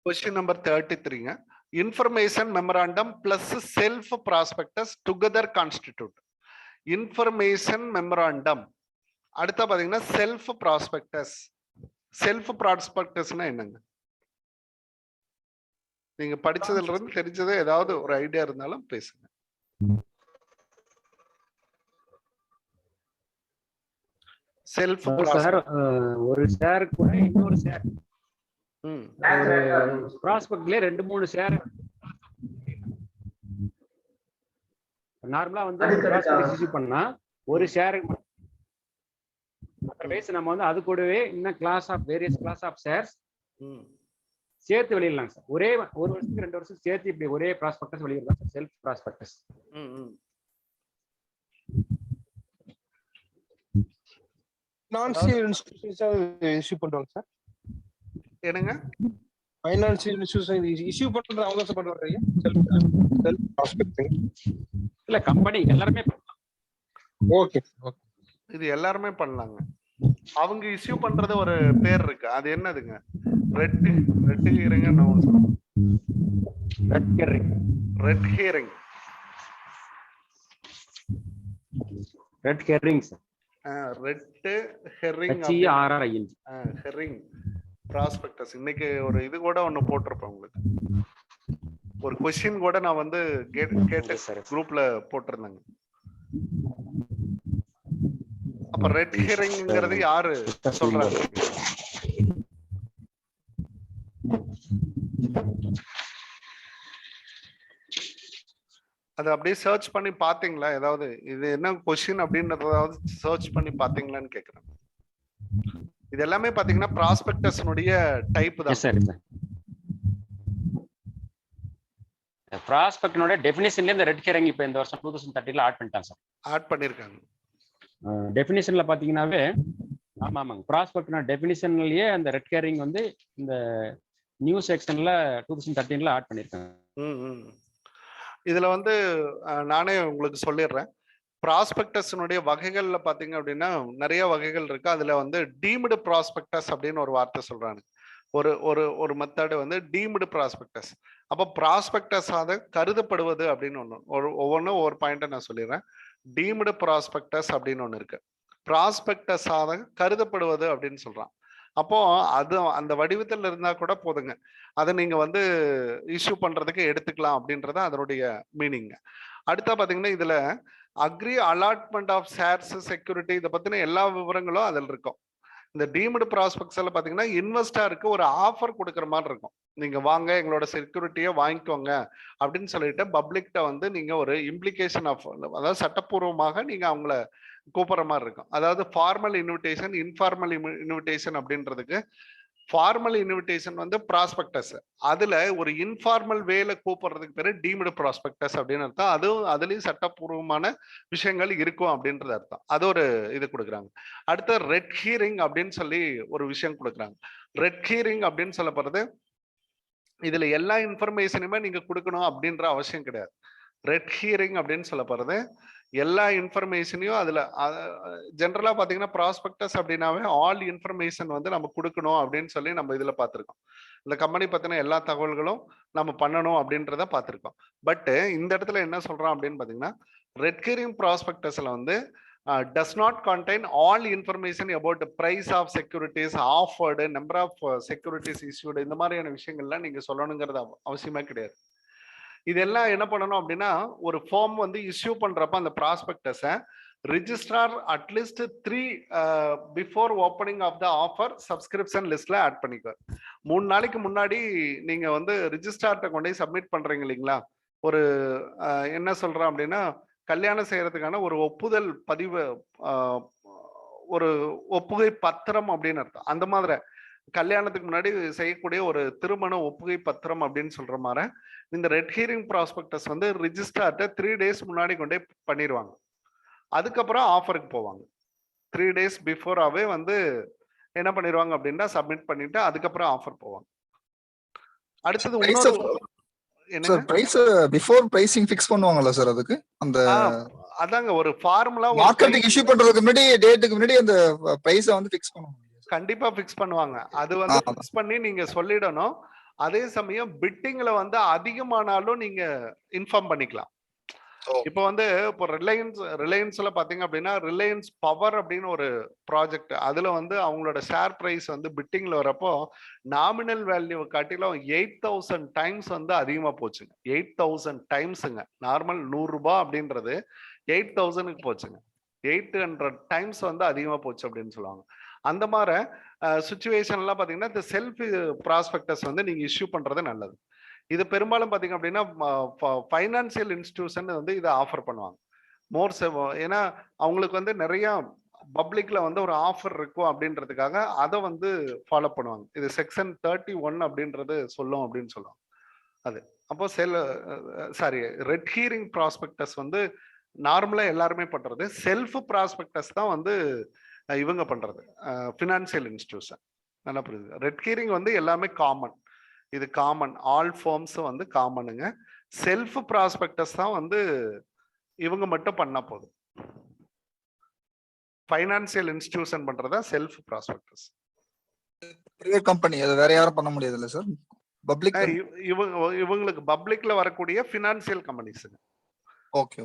Question number 33. Information memorandum plus self prospectus together constitute. Information memorandum. அடுத்த பாத்தீங்கன்னா self prospectus. Self ப்ராஸ்பெக்டஸ்னா என்னங்க? நீங்க படிச்சதுல இருந்து தெரிஞ்சது ஏதாவது ஒரு ஐடியா இருந்தாலும் பேசுங்க. செல்ஃப் சார் ஒரு ஷேர் கூட இன்னொரு ஷேர் ப்ராஸ்பெக்ட்லயே 2-3 ஷேர் நார்மலா வந்து ப்ராஸ்பெக்ட் இஷ்யூ பண்ணா ஒரு ஷேர் அதர்வைஸ் நம்ம வந்து அது கூடவே இன்னும் class of various class of shares சேர்த்து வெளியிடலாம் சார். ஒரே ஒரு வருஷத்துக்கு 2 வருஷத்துக்கு சேர்த்து இப்படி ஒரே ப்ராஸ்பெக்டஸ் வெளியிடலாம் sir. Self prospectus. Financial institutions issue பண்றாங்க சார். என்னங்க? ஃபைனான்சியல் இன்ஸ்டிடியூஷன் இஷ்யூ பண்றது அவங்க தான் பண்றாங்க. செல்ஃப் ப்ராஸ்பெக்டிங் இல்ல கம்பெனி எல்லாரும் பண்ணலாம். Okay okay. இது எல்லாரும் பண்ணலாங்க. அவங்க இஷ்யூ பண்றது ஒரு பேர் இருக்கு. அது என்னதுங்க? ரெட் ஹியரிங் நான் சொல்றேன். Red hearing. Red hearing. Red hearing sir. Red herring hearing prospectus. இன்னைக்கு ஒரு இது கூட ஒன்னு போட்டிருப்பேன் உங்களுக்கு. ஒரு क्वेश्चन கூட நான் வந்து கேட்ட குரூப்ல போட்டிருந்தேங்க. அப்ப ரெட் ஹெரிங்ங்கிறது யாரு சொல்றாங்க? அது அப்படியே சர்ச் பண்ணி பாத்தீங்களா? ஏதாவது இது என்ன क्वेश्चन அப்படின்றதாவது சர்ச் பண்ணி பாத்தீங்களான்னு கேக்குறேன். இது எல்லாமே பாத்தீங்கன்னா ப்ராஸ்பெக்டஸ்னுடைய டைப் தான் சார். ப்ராஸ்பெக்ட்னுடைய டெஃபினிஷன்ல இந்த ரெட் ஹியரிங் இப்போ இந்த வருஷம் 2030ல ஆட் பண்ணிட்டாங்க சார். ஆட் பண்ணிருக்காங்க. டெஃபினிஷன்ல பாத்தீங்கன்னாவே ஆமாங்க ப்ராஸ்பெக்ட்னா டெஃபினிஷன்லயே அந்த ரெட் ஹியரிங் வந்து இந்த நியூ செக்ஷன்ல 2013ல ஆட் பண்ணிருக்காங்க. இதுல வந்து நானே உங்களுக்கு சொல்லிடுறேன். ப்ராஸ்பெக்டஸ்னுடைய வகைகள்ல பாத்தீங்க அப்படின்னா நிறைய வகைகள் இருக்கு. அதுல வந்து டீம்டு ப்ராஸ்பெக்டஸ் அப்படின்னு ஒரு வார்த்தை சொல்றாங்க. ஒரு மெத்தட் வந்து டீம்டு ப்ராஸ்பெக்டஸ். அப்ப ப்ராஸ்பெக்டஸ் ஆக கருதப்படுவது அப்படின்னு ஒவ்வொன்றும் ஒவ்வொரு பாயிண்ட்டை நான் சொல்லிடுறேன். டீம்டு ப்ராஸ்பெக்டஸ் அப்படின்னு ஒண்ணு இருக்கு. ப்ராஸ்பெக்டஸ் ஆக கருதப்படுவது அப்படின்னு சொல்றான். அப்போ அது அந்த வடிவத்தில் இருந்தா கூட போதுங்க. அதை நீங்க வந்து இஷ்யூ பண்றதுக்கு எடுத்துக்கலாம் அப்படின்றத அதனுடைய மீனிங். அடுத்தா பாத்தீங்கன்னா இதுல அக்ரி அலாட்மெண்ட் ஆஃப் ஷேர்ஸ் செக்யூரிட்டி இதை பத்தின எல்லா விவரங்களும் அதில் இருக்கும். இந்த டீம்டு ப்ராஸ்பெக்ட்ஸ்ல பாத்தீங்கன்னா இன்வெஸ்டருக்கு ஒரு ஆஃபர் கொடுக்குற மாதிரி இருக்கும். நீங்க வாங்க எங்களோட செக்யூரிட்டியை வாங்கிக்கோங்க அப்படின்னு சொல்லிட்டு பப்ளிக்ட வந்து நீங்க ஒரு இம்ப்ளிகேஷன் ஆஃப், அதாவது சட்டப்பூர்வமாக நீங்க அவங்கள கூப்பிடுற மாதிரி இருக்கும். அதாவது ஃபார்மல் இன்விடேஷன், இன்ஃபார்மல் இன்விடேஷன் அப்படின்றதுக்கு ஃபார்மல் இன்விடேஷன் வந்து ப்ராஸ்பெக்டஸ். அதுல ஒரு இன்ஃபார்மல் வேல கூப்பிடுறதுக்கு பேரு டீம்டு ப்ராஸ்பெக்டஸ் அப்படின்னு அர்த்தம். அதுலயும் சட்டப்பூர்வமான விஷயங்கள் இருக்கும் அப்படின்றது அர்த்தம். அது ஒரு இது கொடுக்குறாங்க. அடுத்த ரெட் ஹியரிங் அப்படின்னு சொல்லி ஒரு விஷயம் கொடுக்குறாங்க. ரெட் ஹியரிங் அப்படின்னு சொல்லப்படுறது இதுல எல்லா இன்ஃபர்மேஷனுமே நீங்க கொடுக்கணும் அப்படின்ற அவசியம் கிடையாது. ரெட் ஹியரிங் அப்படின்னு சொல்லப்படுறது எல்லா இன்ஃபர்மேஷனையும் அதுல ஜென்ரலா பாத்தீங்கன்னா ப்ராஸ்பெக்டஸ் அப்படின்னாவே ஆல் இன்ஃபர்மேஷன் வந்து நம்ம கொடுக்கணும் அப்படின்னு சொல்லி நம்ம இதுல பார்த்திருக்கோம். இந்த கம்பெனி பத்தின எல்லா தகவல்களும் நம்ம பண்ணணும் அப்படின்றத பார்த்திருக்கோம். பட் இந்த இடத்துல என்ன சொல்றோம் அப்படின்னு பாத்தீங்கன்னா ரெட் ஹியரிங் ப்ராஸ்பெக்டஸ்ல வந்து does not contain all information about the price of securities offered, number of securities issued, இந்த மாதிரியான விஷயங்கள்லாம் நீங்க சொல்லணுங்கிறது அவசியமே கிடையாது. இதெல்லாம் என்ன பண்ணணும் அப்படின்னா ஒரு ஃபார்ம் வந்து இஷ்யூ பண்றப்ப அந்த ப்ராஸ்பெக்டஸை registrar at least 3 before opening of the offer subscription லிஸ்ட்ல ஆட் பண்ணிக்குவார். 3 நாளைக்கு முன்னாடி நீங்க வந்து ரிஜிஸ்ட்ரார்ட்ட கொண்டு போய் சப்மிட் பண்றீங்க இல்லைங்களா? ஒரு என்ன சொல்றோம் அப்படின்னா கல்யாணம் செய்யறதுக்கான ஒரு ஒப்புதல் பதிவு, ஒரு ஒப்புகை பத்திரம் அப்படின்னு அர்த்தம். அந்த மாதிரி கல்யாணத்துக்கு முன்னாடி செய்யக்கூடிய ஒரு திருமண ஒப்புகை பத்திரம் அப்படின்னு சொல்ற மாதிரி இந்த ரெட் ஹியரிங் ப்ராஸ்பெக்டஸ் வந்து ரிஜிஸ்டர்ட்ட 3 days முன்னாடி கொண்டே பண்ணிடுவாங்க. அதுக்கப்புறம் ஆஃபருக்கு போவாங்க. 3 days பிஃபோராவே வந்து என்ன பண்ணிடுவாங்க அப்படின்னா சப்மிட் பண்ணிட்டு அதுக்கப்புறம் ஆஃபர் போவாங்க. அடுத்தது என்ன பிரைஸ் பிஃபோர் பிரைசிங் ஃபிக்ஸ் பண்ணுவாங்கல சார்? அதுக்கு அந்த அதாங்க ஒரு ஃபார்முலா மார்க்கெட்டிங் இஷ்யூ பண்றதுக்கு முன்னாடி டேட்டுக்கு முன்னாடி அந்த பிரைஸை வந்து ஃபிக்ஸ் பண்ணுவாங்க. கண்டிப்பா ஃபிக்ஸ் பண்ணுவாங்க. அது வந்து ஃபிக்ஸ் பண்ணி நீங்க சொல்லிடணும். அதே சமயம் பிட்டிங்ல வந்து அதிகமானாலும் நீங்க இன்ஃபார்ம் பண்ணிக்கலாம். இப்போ வந்து இப்போ ரிலையன்ஸ்ல பாத்தீங்க அப்படின்னா ரிலையன்ஸ் பவர் அப்படின்னு ஒரு ப்ராஜெக்ட், அதுல வந்து அவங்களோட ஷேர் பிரைஸ் வந்து பிட்டிங்ல வரப்போ நாமினல் வேல்யூ காட்டிலும் 8000 டைம்ஸ் வந்து அதிகமா போச்சுங்க. 8000 டைம்ஸுங்க. நார்மல் 100 ரூபாய் அப்படின்றது 8000க்கு போச்சுங்க. 800 டைம்ஸ் வந்து அதிகமா போச்சு அப்படின்னு சொல்லுவாங்க. அந்த மாதிரி சுச்சுவேஷன்லாம் பாத்தீங்கன்னா இந்த செல்ஃப் ப்ராஸ்பெக்டஸ் வந்து நீங்க இஷ்யூ பண்றது நல்லது. இது பெரும்பாலும் பாத்தீங்க அப்படின்னா ஃபைனான்சியல் இன்ஸ்டிடியூஷன் வந்து இதை ஆஃபர் பண்ணுவாங்க. ஏன்னா அவங்களுக்கு வந்து நிறைய பப்ளிக்ல வந்து ஒரு ஆஃபர் இருக்கும் அப்படின்றதுக்காக அதை வந்து ஃபாலோ பண்ணுவாங்க. இது செக்ஷன் 31 அப்படின்றது சொல்லும் அப்படின்னு சொல்லுவாங்க. அது அப்போ ரெட் ஹீரிங் ப்ராஸ்பெக்டஸ் வந்து நார்மலா எல்லாருமே பண்றது. செல்ஃப் ப்ராஸ்பெக்டஸ் தான் வந்து இவங்க பண்றது, ஃபினான்சியல் இன்ஸ்டிடியூஷன். நல்லா புரியுது. ரெட் ஹீரிங் வந்து எல்லாமே காமன், இது காமன், ஆல் ஃபார்ம்ஸ் வந்து காமனுங்க. செல்ஃப் ப்ராஸ்பெக்டஸ் தான் வந்து இவங்க மட்டும் பண்ணா போதும். ஃபைனான்சியல் இன்ஸ்டிடியூஷன் பண்றதா செல்ஃப் ப்ராஸ்பெக்டஸ். பிரைவேட் கம்பெனி அது வேற யாரும் பண்ண முடியாது இல்ல சார்? பப்ளிக் இவங்களுக்கு பப்ளிக்ல வரக்கூடிய ஃபினான்சியல் கம்பெனிஸ்ங்க. ஓகே.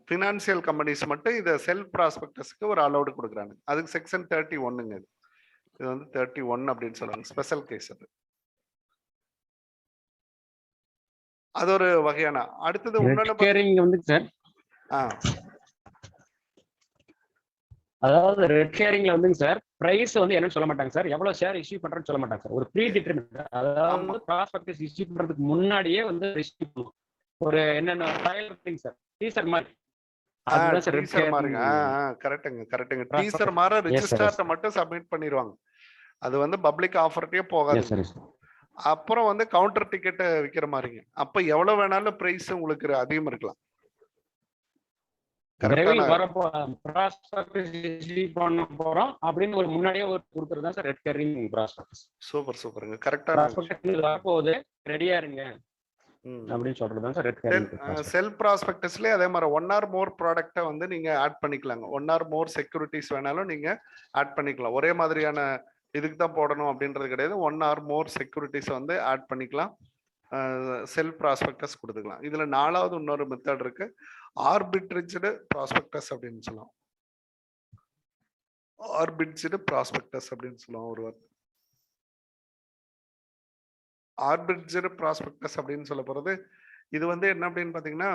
ஃபினான்சியல் கம்பெனிஸ் மட்டும் இத செல்ஃப் ப்ராஸ்பெக்டஸ்க்கு ஒரு அலௌட் கொடுக்குறாங்க. அதுக்கு செக்ஷன் 31ங்க. இது வந்து 31 அப்படின்னு சொல்றாங்க, ஸ்பெஷல் கேஸ். அது ஒரு வகையான. அடுத்தது வந்து சார், அதாவது ரெட் ஷேரிங்ல வந்துங்க சார் பிரைஸ் வந்து என்னன்னு சொல்ல மாட்டாங்க சார், எவ்வளவு ஷேர் இஷ்யூ பண்றேன்னு சொல்ல மாட்டாங்க சார். ஒரு ப்ரீ டிட்டர்மின்ட், அதாவது ப்ராஸ்பெக்டஸ் இஷ்யூ பண்றதுக்கு முன்னாடியே வந்து இஷ்யூ பண்ணுவோம். ஒரு என்னென்ன ஃபைல் இருக்குங்க சார், டீசர் மாதிரி. அதுதான் சார் ரெட் ஷேரிங். கரெக்ட்டுங்க. டீசர் மாதிரி ரெஜிஸ்டர்ட்ட மட்டும் சப்மிட் பண்ணிடுவாங்க. அது வந்து பப்ளிக் ஆஃபர்ட்டே போகாது. அப்புறம் வந்து கவுண்டர் டிக்கெட் விக்கிற மாதிரிங்க. அப்ப எவ்வளவு வேணாலும் பிரைஸ் உங்களுக்கு அதிகம் இருக்கலாம். சூப்பருங்க. கரெக்டா வரப்போகுது, ரெடியா இருங்க அப்படின்னு சொல்றதுதான் சார் ரெட் ஹெரிங். செல்ஃப் ப்ராஸ்பெக்டஸ்லயே அதே மாதிரி 1 or more ப்ராடக்ட்டை வந்து நீங்க ஆட் பண்ணிக்கலாங்க. 1 or more செக்யூரிட்டிஸ் வேணாலும் நீங்க ஆட் பண்ணிக்கலாம். ஒரே மாதிரியான இதுக்கு தான் போடணும் அப்படின்றது கிடையாது. 1 or more செக்யூரிட்டிஸ் வந்து ஆட் பண்ணிக்கலாம், செல்ஃப் ப்ராஸ்பெக்டஸ் கொடுத்துக்கலாம். இதுல 4வது இன்னொரு மெத்தட் இருக்கு, ஆர்பிட்ரேஜ்டு ப்ராஸ்பெக்டஸ் அப்படின்னு சொல்லுவோம். ஆர்பிட்ரேஜ்டு ப்ராஸ்பெக்டஸ் அப்படின்னு சொல்லுவோம் ஒரு வார்த்தை. ஆர்பிட்ரேஜ்டு ப்ராஸ்பெக்டஸ் அப்படின்னு சொல்ல போறது இது வந்து என்ன அப்படின்னு பாத்தீங்கன்னா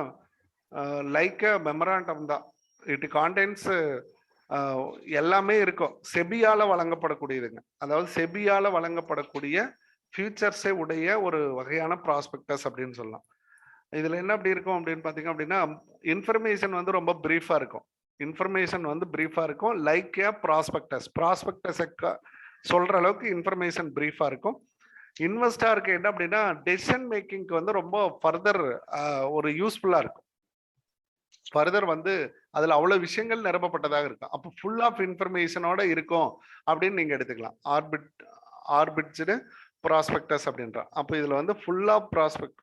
லைக் அ மெமராண்டம் தான். இட் கான்டென்ஸ் எல்லாமே இருக்கும். செபியால வழங்கப்படக்கூடியதுங்க. அதாவது செபியால வழங்கப்படக்கூடிய ஃபியூச்சர்ஸை உடைய ஒரு வகையான ப்ராஸ்பெக்டஸ் அப்படின்னு சொல்லலாம். இதுல என்ன அப்படி இருக்கும் அப்படின்னு பாத்தீங்க அப்படின்னா இன்ஃபர்மேஷன் வந்து ரொம்ப பிரீஃபா இருக்கும். லைக் ஏ ப்ராஸ்பெக்டஸ் சொல்ற அளவுக்கு இன்ஃபர்மேஷன் பிரீஃபா இருக்கும். இன்வெஸ்டருக்கு என்ன அப்படின்னா டெசிஷன் மேக்கிங்க்கு வந்து ரொம்ப ஃபர்தர் ஒரு யூஸ்ஃபுல்லா இருக்கும். ஃபர்தர் வந்து அதுல அவ்வளவு விஷயங்கள் நிரப்பப்பட்டதாக இருக்கும். அப்போ ஃபுல் ஆஃப் இன்ஃபர்மேஷனோட இருக்கும் அப்படின்னு நீங்க எடுத்துக்கலாம். ஆர்பிட்ரேஜ்டு ப்ராஸ்பெக்டஸ் அப்படின்ற. அப்போ இதுல வந்து ஃபுல் ஆஃப் ப்ராஸ்பெக்ட்,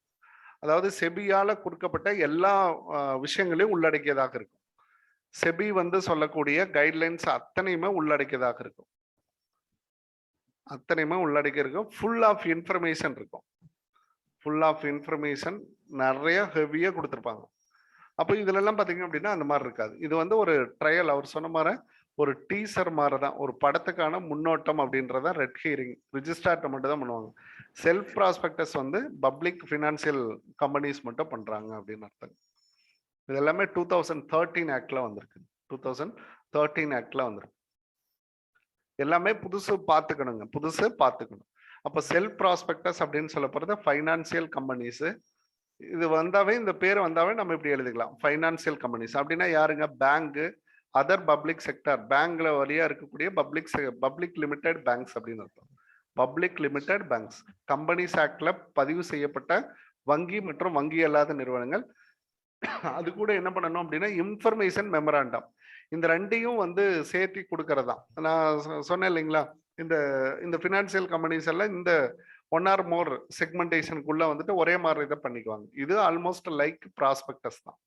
அதாவது செபியால கொடுக்கப்பட்ட எல்லா விஷயங்களையும் உள்ளடக்கியதாக இருக்கும். செபி வந்து சொல்லக்கூடிய கைட்லைன்ஸ் அத்தனையுமே உள்ளடக்கியதாக இருக்கும். ஃபுல் ஆஃப் இன்ஃபர்மேஷன் இருக்கும். ஃபுல் ஆஃப் இன்ஃபர்மேஷன் நிறைய ஹெவியா கொடுத்துருப்பாங்க. அப்போ இதுல எல்லாம் பாத்தீங்க அப்படின்னா அந்த மாதிரி இருக்காது. இது வந்து ஒரு ட்ரையல், அவர் சொன்ன மாதிரி ஒரு டீசர் மாதிரி தான், ஒரு படத்துக்கான முன்னோட்டம் அப்படின்றத ரெட் ஹியரிங் ரிஜிஸ்டர்ட்ட மட்டும் தான் பண்ணுவாங்க. செல்ஃப் ப்ராஸ்பெக்டஸ் வந்து பப்ளிக் ஃபினான்சியல் கம்பெனிஸ் மட்டும் பண்றாங்க அப்படின்னு அர்த்தம். இது எல்லாமே 2013 ஆக்ட்ல வந்திருக்கு. 2013 ஆக்ட்ல வந்திருக்கு. எல்லாமே புதுசு பார்த்துக்கணும். அப்போ செல்ஃப் ப்ராஸ்பெக்டஸ் அப்படின்னு சொல்ல போறது ஃபைனான்சியல் கம்பெனிஸ். இது வந்தாவே, இந்த பேர் வந்தாவே நம்ம இப்படி எழுதிக்கலாம், ஃபைனான்சியல் கம்பெனிஸ். அப்படின்னா யாருங்க? பேங்க், அதர் பப்ளிக் செக்டர், பேங்க்ல வழியா இருக்கக்கூடிய பப்ளிக் லிமிடெட் பேங்க்ஸ் அப்படின்னு அர்த்தம். பப்ளிக் லிமிடெட் பேங்க்ஸ் கம்பெனிஸ் ஆக்ட்ல பதிவு செய்யப்பட்ட வங்கி மற்றும் வங்கி அல்லாத நிறுவனங்கள். அது கூட என்ன பண்ணணும் அப்படின்னா இன்ஃபர்மேஷன் மெமராண்டம், இந்த ரெண்டையும் வந்து சேர்த்து கொடுக்கறதா. நான் சொன்னேன் இல்லைங்களா, இந்த ஃபினான்சியல் கம்பெனிஸ் எல்லாம் இந்த 1 or more செக்மெண்டேஷனுக்குள்ள வந்துட்டு ஒரே மாதிரி இதை பண்ணிக்குவாங்க. இது ஆல்மோஸ்ட் லைக் ப்ராஸ்பெக்டஸ் தான்.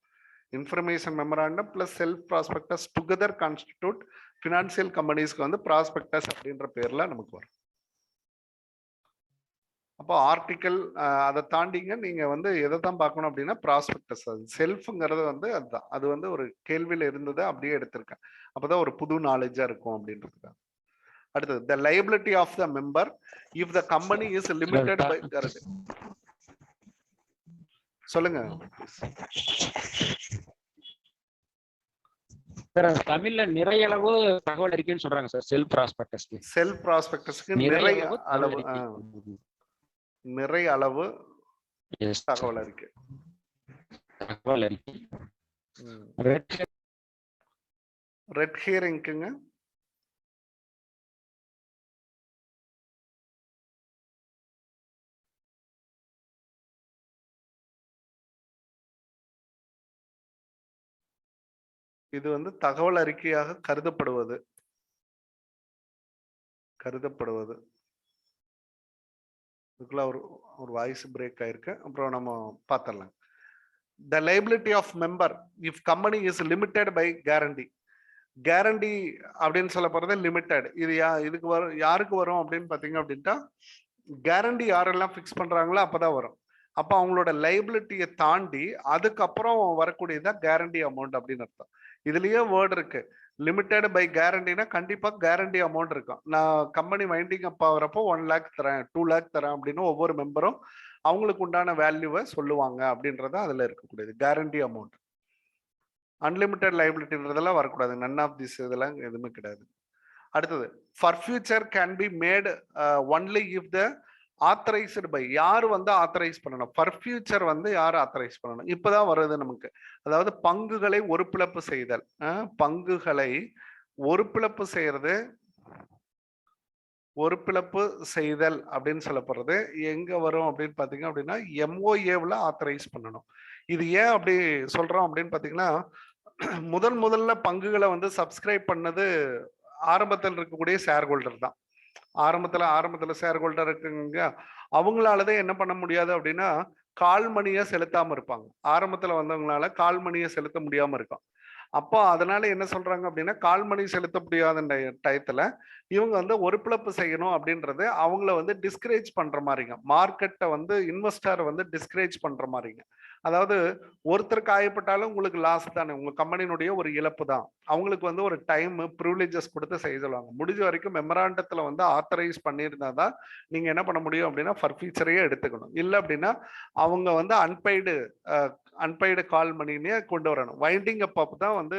Information memorandum plus self prospectus together constitute financial கம்பெனிஸ்க்கு வந்து ப்ராஸ்பெக்டஸ் அப்படின்ற பேர்ல நமக்கு வரும். அப்போ ஆர்டிக்கல் அதை தாண்டிங்க நீங்க வந்து எதை தான் பார்க்கணும் அப்படின்னா ப்ராஸ்பெக்டஸ். அது செல்ஃப்ங்கிறது வந்து அதுதான். அது வந்து ஒரு கேள்வியில இருந்ததை அப்படியே எடுத்திருக்கேன். அப்பதான் ஒரு புது நாலேஜா இருக்கும் அப்படின்றதுக்காக. அடுத்தது the liability of the member if the company is limited by current. சொல்லுங்க. சார் தமிழ்ல நிறைய அளவு தகவல் அறிக்கைன்னு சொல்றாங்க சார். செல்ஃப் ப்ராஸ்பெக்டஸ்க்கு செல்ஃப் ப்ராஸ்பெக்டஸ்க்கு நிறைய அளவு நிறைய அளவு தகவல் அறிக்கை. தகவல் அறிக்கை ரெட் ஹியரிங்க்குங்க இது வந்து தகவல் அறிக்கையாக கருதப்படுவது இதுக்குள்ள ஒரு வாய்ஸ் பிரேக் ஆயிருக்கு. அப்புறம் நம்ம பார்த்துடலாம். The liability of member if company is limited by guarantee. Guarantee அப்படின்னு சொல்ல போறது லிமிடெட். இது இதுக்கு வரும், யாருக்கு வரும் அப்படின்னு பாத்தீங்க அப்படின்ட்டா கேரண்டி யாரெல்லாம் ஃபிக்ஸ் பண்றாங்களோ அப்பதான் வரும். அப்போ அவங்களோட லைபிலிட்டியை தாண்டி அதுக்கப்புறம் வரக்கூடியதான் கேரண்டி அமௌண்ட் அப்படின்னு அர்த்தம். இதுலயே வேர்டு இருக்கு. லிமிடெட் பை கேரண்டினா கண்டிப்பா கேரண்டி அமௌண்ட் இருக்கும். நான் கம்பெனி வைண்டிங் அப் ஆகிறப்போ 1 lakh தரேன், 2 lakh தரேன் அப்படின்னு ஒவ்வொரு மெம்பரும் அவங்களுக்கு உண்டான வேல்யூவை சொல்லுவாங்க அப்படின்றத அதுல இருக்கக்கூடியது கேரண்டி அமௌண்ட். அன்லிமிட்டெட் லைபிலிட்டின்றதெல்லாம் வரக்கூடாது. நன் ஆஃப் திஸ் இதெல்லாம் எதுவுமே கிடையாது. அடுத்தது for future can be made only if the authorised by. யார் வந்து ஆத்தரைஸ் பண்ணணும்? ஃபார் ஃபியூச்சர் வந்து யார் ஆத்தரைஸ் பண்ணணும்? இப்பதான் வருது நமக்கு. அதாவது பங்குகளை ஒருபிளப்பு செய்தல். பங்குகளை ஒருபிளப்பு செய்யறது, ஒருபிளப்பு செய்தல் அப்படின்னு சொல்லப்படுறது எங்க வரும் அப்படின்னு பாத்தீங்க அப்படின்னா MOAவில் ஆத்தரைஸ் பண்ணணும். இது ஏன் அப்படி சொல்றோம் அப்படின்னு பாத்தீங்கன்னா முதல்ல பங்குகளை வந்து சப்ஸ்கிரைப் பண்ணது ஆரம்பத்தில் இருக்கக்கூடிய ஷேர் ஹோல்டர் தான். ஆரம்பத்துல ஷேர் ஹோல்டர் இருக்குங்க. அவங்களாலதான் என்ன பண்ண முடியாது அப்படின்னா கால் மணியை செலுத்தாம இருப்பாங்க. ஆரம்பத்துல வந்தவங்களால கால் மணியை செலுத்த முடியாம இருக்கும். அப்போ அதனால என்ன சொல்றாங்க அப்படின்னா கால் மணி செலுத்த முடியாத டயத்துல இவங்க வந்து ஒருபிளப்பு செய்யணும் அப்படின்றது அவங்கள வந்து டிஸ்கரேஜ் பண்ற மாதிரிங்க. மார்க்கெட்டை வந்து இன்வெஸ்டர் வந்து டிஸ்கரேஜ் பண்ற மாதிரிங்க. அதாவது ஒருத்தர் காயப்பட்டாலும் உங்களுக்கு லாஸ் தானே, உங்க கம்பெனியினுடைய ஒரு இழப்பு தான். அவங்களுக்கு வந்து ஒரு டைம் ப்ரிவிலேஜஸ் கொடுத்து செய்ய சொல்லுவாங்க. முடிஞ்ச வரைக்கும் மெமராண்டத்துல வந்து ஆத்தரைஸ் பண்ணியிருந்தாதான் நீங்க என்ன பண்ண முடியும் அப்படின்னா ஃபார் ஃபியூச்சரையே எடுத்துக்கணும். இல்லை அப்படின்னா அவங்க வந்து அன்பெய்டு கால் மணினே கொண்டு வரணும். வைண்டிங் அப் தான் வந்து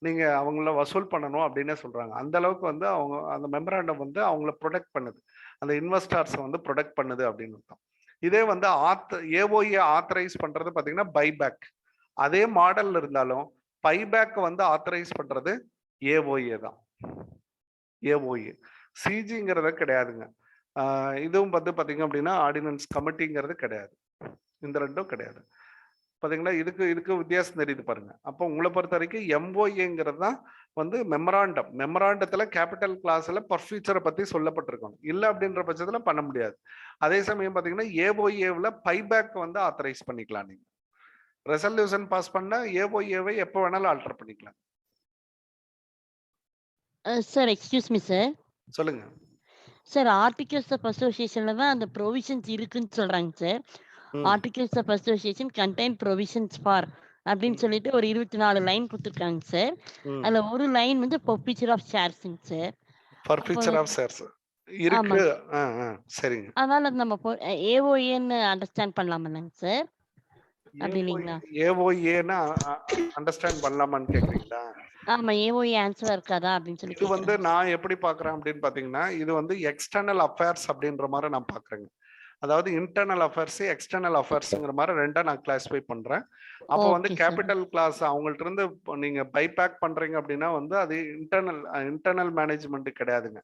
நீங்க அவங்கள வசூல் பண்ணணும் அப்படின்னு சொல்றாங்க. அந்த அளவுக்கு வந்து அவங்க அந்த மெமராண்டம் வந்து அவங்கள ப்ரொடெக்ட் பண்ணுது, அந்த இன்வெஸ்டர்ஸ் வந்து ப்ரொடெக்ட் பண்ணுது அப்படின்னு அர்த்தம். இதே வந்து ஏஓஏ ஆத்தரைஸ் பண்றது பாத்தீங்கன்னா பைபேக். அதே மாடல்ல இருந்தாலும் பைபேக் வந்து ஆத்தரைஸ் பண்றது ஏஓஏ தான். ஏஓஏ சிஜிங்கிறத கிடையாதுங்க. இதுவும் வந்து பாத்தீங்க அப்படின்னா ஆர்டினன்ஸ் கமிட்டிங்கிறது கிடையாது. இந்த ரெண்டும் கிடையாது. பாத்தீங்களா, இதுக்கு வித்தியாசம் தெரியுது பாருங்க. அப்போ உங்களை பொறுத்த வரைக்கும் MOAங்கிறது தான் வந்து மெமராண்டத்துல கேபிட்டல் கிளாஸ்ல பர் ஃபியூச்சரை பத்தி சொல்லப்பட்டிருக்கணும். இல்லை அப்படின்ற பட்சத்துல பண்ண முடியாது. அதே சமயம் பாத்தீங்கன்னா ஏஓஏவில் பைபேக் வந்து ஆத்தரைஸ் பண்ணிக்கலாம். நீங்க ரெசல்யூஷன் பாஸ் பண்ண ஏஓஏவை எப்போ வேணாலும் ஆல்டர் பண்ணிக்கலாம். Sir excuse me sir. சொல்லுங்க சார். ஆர்டிகல்ஸ் ஆஃப் அசோசியேஷன்ல தான் அந்த ப்ரொவிஷன்ஸ் இருக்குன்னு சொல்றாங்க sir. Articles of association contain provisions for அப்படின்னு சொல்லிட்டு ஒரு 24 லைன் கொடுத்துருக்காங்க சார். அதுல ஒரு லைன் வந்து ஃபார் ஆஃப் ஷேர்ஸ்ங்க சார். ஃபார் ஆஃப் ஷேர்ஸ் இருக்கு. சரிங்க. அதனால நம்ம ஏஓஏன்னு அண்டர்ஸ்டாண்ட் பண்ணலாமாங்க சார்? அப்படி இல்லைங்களா? ஏஓஏன்னா அண்டர்ஸ்டாண்ட் பண்ணலாமான்னு கேக்குறீங்களா? ஆமா, ஏஓஏ ஆன்சரா இருக்காதா அப்படின்னு சொல்லி. இது வந்து நான் எப்படி பாக்குறேன் அப்படின்னு பாத்தீங்கன்னா இது வந்து எக்ஸ்டர்னல் அஃபேர்ஸ் அப்படின்ற மாதிரி நான் பாக்குறேங்க. அதாவது இன்டர்னல் அஃபேர்ஸ் எக்ஸ்டர்னல் அஃபேர்ஸ்ங்கிற மாதிரி ரெண்டா நான் கிளாஸிஃபை பண்றேன். அப்போ வந்து கேபிட்டல் கிளாஸ் அவங்கள்ட்ட இருந்து நீங்க பைபேக் பண்றீங்க அப்படின்னா வந்து அது இன்டர்னல் மேனேஜ்மெண்ட் கிடையாதுங்க.